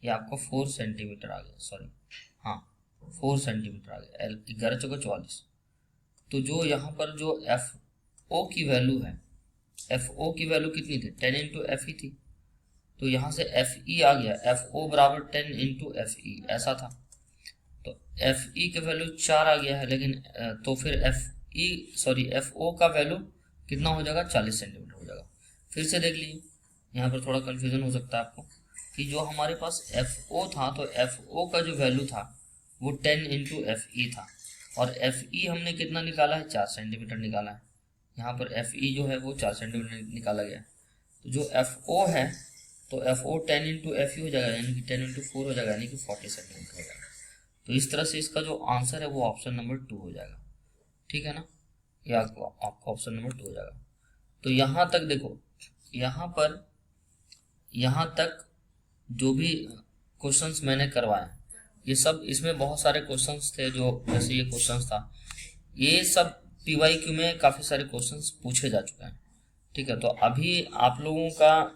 ये आपका 4 सेंटीमीटर आ गया, सॉरी हाँ 4 सेंटीमीटर आ गया, 11 चौका 44। तो जो यहाँ पर जो एफ ओ की वैल्यू है, एफ ओ की वैल्यू कितनी थी 10 इंटू एफ ई थी, तो यहाँ से एफ ई आ गया, एफ ओ बराबर 10 इंटू एफ ई ऐसा था। तो एफ ई की वैल्यू 4 आ गया है, लेकिन तो फिर एफ ओ का वैल्यू कितना हो जाएगा 40 सेंटीमीटर हो जाएगा। फिर से देख लीजिए, यहाँ पर थोड़ा कन्फ्यूजन हो सकता है आपको कि जो हमारे पास एफ ओ था, तो एफ ओ का जो वैल्यू था वो 10 इंटू एफ ई था, और एफ ई हमने कितना निकाला है 4 सेंटीमीटर निकाला है। यहाँ पर एफ ई जो है वो 4 सेंटीमीटर निकाला गया। तो जो एफ ओ है, तो F O 10 into F E हो जाएगा, यानी कि 10 इंटू 4 हो जाएगा, यानी कि 40 सेंटीमीटर हो जाएगा। तो इस तरह से इसका जो आंसर है वो ऑप्शन नंबर 2 हो जाएगा, ठीक है ना। ये आपका ऑप्शन नंबर 2 हो जाएगा। तो यहाँ तक देखो, यहाँ तक जो भी क्वेश्चंस मैंने करवाए, ये सब, इसमें बहुत सारे क्वेश्चंस थे, जो जैसे ये क्वेश्चंस था, ये सब पीवाईक्यू में काफ़ी सारे क्वेश्चंस पूछे जा चुके हैं, ठीक है। तो अभी आप लोगों का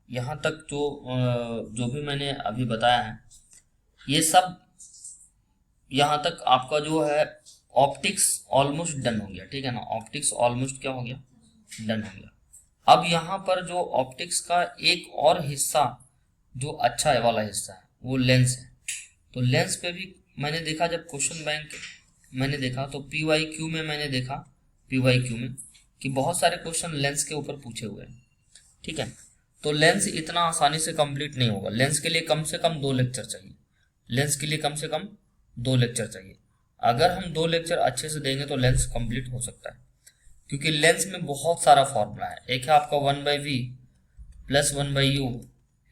यहाँ तक जो भी मैंने अभी बताया है, ये सब यहाँ तक आपका जो है ऑप्टिक्स ऑलमोस्ट डन हो गया, ठीक है ना। ऑप्टिक्स ऑलमोस्ट क्या हो गया, डन हो गया। अब यहाँ पर जो ऑप्टिक्स का एक और हिस्सा जो अच्छा वाला हिस्सा है वो लेंस है। तो लेंस पे भी मैंने देखा, जब क्वेश्चन बैंक मैंने देखा तो पीवाईक्यू में मैंने देखा, पीवाईक्यू में कि बहुत सारे क्वेश्चन लेंस के ऊपर पूछे हुए हैं, ठीक है। तो लेंस इतना आसानी से कंप्लीट नहीं होगा, लेंस के लिए कम से कम 2 लेक्चर चाहिए, लेंस के लिए कम से कम 2 लेक्चर चाहिए। अगर हम 2 लेक्चर अच्छे से देंगे तो लेंस कंप्लीट हो सकता है, क्योंकि लेंस में बहुत सारा फॉर्मूला है। एक है आपका 1/v plus 1/u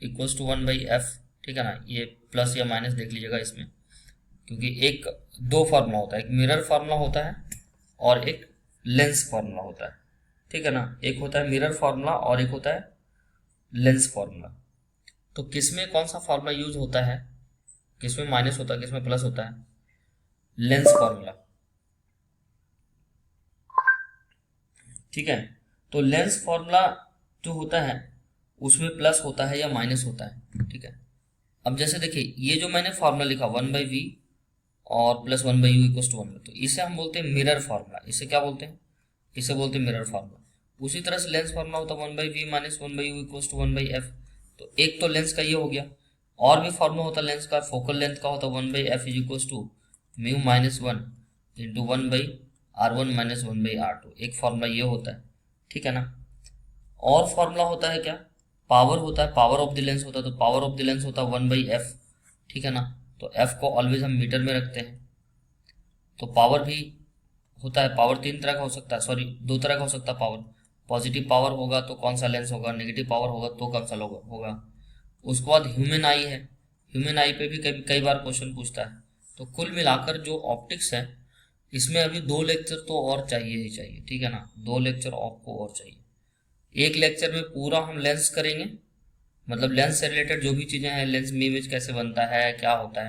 equals to 1/f, ठीक है ना। ये प्लस या माइनस देख लीजिएगा इसमें, क्योंकि एक 2 फार्मूला होता है, एक मिरर फार्मूला होता है और एक लेंस फार्मूला होता है, ठीक है ना। एक होता है मिरर फार्मूला और एक होता है लेंस फार्मूला। तो किसमें कौन सा फार्मूला यूज होता है, किसमें माइनस होता है, किसमें प्लस होता है, लेंस फार्मूला, ठीक है। तो लेंस फार्मूला जो होता है उसमें प्लस होता है या माइनस होता है, ठीक है। अब जैसे देखिए, ये जो मैंने फार्मूला लिखा 1/v और प्लस 1/u इक्वल्स टू 1, तो इसे हम बोलते हैं मिरर फार्मूला। इसे क्या बोलते हैं, इसे बोलते हैं मिरर फार्मूला। उसी तरह से लेंस फार्मूला होता है 1/v minus 1/u equals to 1/f। तो एक तो लेंस का ये हो गया, और भी फार्मूला होता है लेंस का, फोकल लेंथ का होता है 1/f is equals to mu minus 1 into 1/r1 minus 1/r2। एक फार्मूला ये होता है, ठीक है ना। और फार्मूला होता है क्या, पावर होता है, पावर ऑफ द लेंस होता है। तो पावर ऑफ द लेंस होता है 1/f, ठीक है ना। तो f को ऑलवेज हम मीटर में रखते हैं। तो पावर भी होता है, पावर 3 तरह का हो सकता है, सॉरी 2 तरह का हो सकता है पावर। पॉजिटिव पावर होगा तो कौन सा लेंस होगा, नेगेटिव पावर होगा तो कौन सा होगा। उसके बाद ह्यूमन आई है, ह्यूमन आई पे भी कई बार क्वेश्चन पूछता है। तो कुल मिलाकर जो ऑप्टिक्स है, इसमें अभी 2 लेक्चर तो और चाहिए ही चाहिए, ठीक है ना। 2 लेक्चर आपको और चाहिए। एक लेक्चर में पूरा हम लेंस करेंगे, मतलब लेंस से रिलेटेड जो भी चीज़ें हैं, लेंस में इमेज कैसे बनता है, क्या होता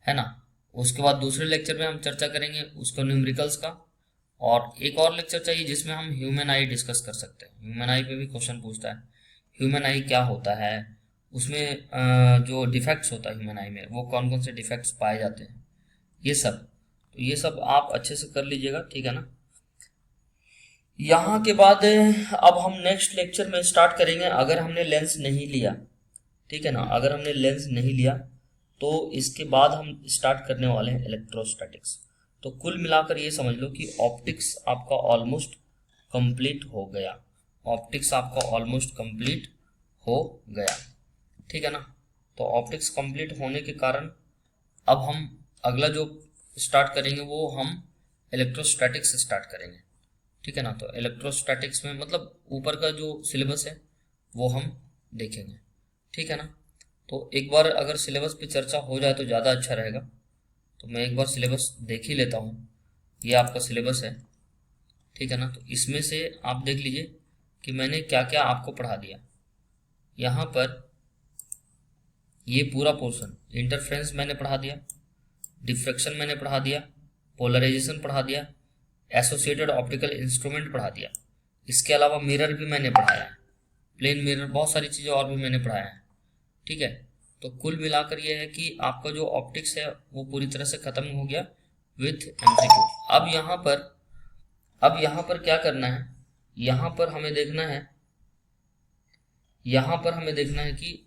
है ना। उसके बाद दूसरे लेक्चर में हम चर्चा करेंगे उसको न्यूमेरिकल्स का, और एक और लेक्चर चाहिए जिसमें हम ह्यूमन आई डिस्कस कर सकते हैं। ह्यूमन आई पे भी क्वेश्चन पूछता है, ह्यूमन आई क्या होता है, उसमें जो डिफेक्ट्स होता है ह्यूमन आई में, वो कौन कौन से डिफेक्ट्स पाए जाते हैं, ये सब, तो ये सब आप अच्छे से कर लीजिएगा, ठीक है ना। यहाँ के बाद अब हम नेक्स्ट लेक्चर में स्टार्ट करेंगे, अगर हमने लेंस नहीं लिया, ठीक है ना, अगर हमने लेंस नहीं लिया तो इसके बाद हम स्टार्ट करने वाले हैं इलेक्ट्रोस्टैटिक्स। तो कुल मिलाकर ये समझ लो कि ऑप्टिक्स आपका ऑलमोस्ट कंप्लीट हो गया, ऑप्टिक्स आपका ऑलमोस्ट कंप्लीट हो गया, ठीक है ना। तो ऑप्टिक्स कंप्लीट होने के कारण अब हम अगला जो स्टार्ट करेंगे वो हम इलेक्ट्रोस्टैटिक्स स्टार्ट करेंगे, ठीक है ना। तो इलेक्ट्रोस्टैटिक्स में मतलब ऊपर का जो सिलेबस है वो हम देखेंगे, ठीक है ना। तो एक बार अगर सिलेबस पे चर्चा हो जाए तो ज़्यादा अच्छा रहेगा। तो मैं एक बार सिलेबस देख ही लेता हूँ, ये आपका सिलेबस है, ठीक है ना। तो इसमें से आप देख लीजिए कि मैंने क्या क्या आपको पढ़ा दिया। यहाँ पर ये पूरा पोर्शन, इंटरफ्रेंस मैंने पढ़ा दिया, डिफ्रैक्शन मैंने पढ़ा दिया, पोलराइजेशन पढ़ा दिया, एसोसिएटेड ऑप्टिकल इंस्ट्रूमेंट पढ़ा दिया, इसके अलावा मिरर भी मैंने पढ़ाया है, प्लेन मिरर, बहुत सारी चीज़ें और भी मैंने पढ़ाया है, ठीक है। तो कुल मिलाकर यह है कि आपका जो ऑप्टिक्स है वो पूरी तरह से खत्म हो गया विथ एमसीक्यू। अब यहाँ पर क्या करना है, यहाँ पर हमें देखना है, यहाँ पर हमें देखना है कि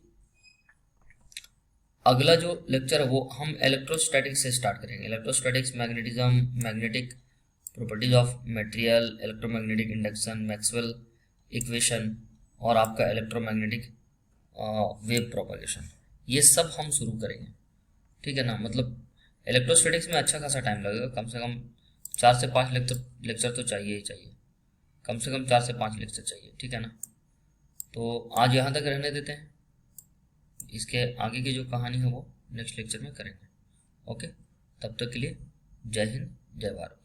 अगला जो लेक्चर है वो हम इलेक्ट्रोस्टैटिक्स से स्टार्ट करेंगे। Electrostatics, magnetism, magnetic properties of material, electromagnetic induction, Maxwell equation और आपका इलेक्ट्रोमैग्नेटिक वेव प्रोपगेशन, ये सब हम शुरू करेंगे, ठीक है ना। मतलब इलेक्ट्रोस्टैटिक्स में अच्छा खासा टाइम लगेगा, कम से कम 4 से 5 लेक्चर तो चाहिए ही चाहिए, कम से कम 4 से 5 लेक्चर चाहिए, ठीक है ना। तो आज यहाँ तक रहने देते हैं, इसके आगे की जो कहानी है वो नेक्स्ट लेक्चर में करेंगे। ओके, तब तक के लिए जय हिंद, जय भारत।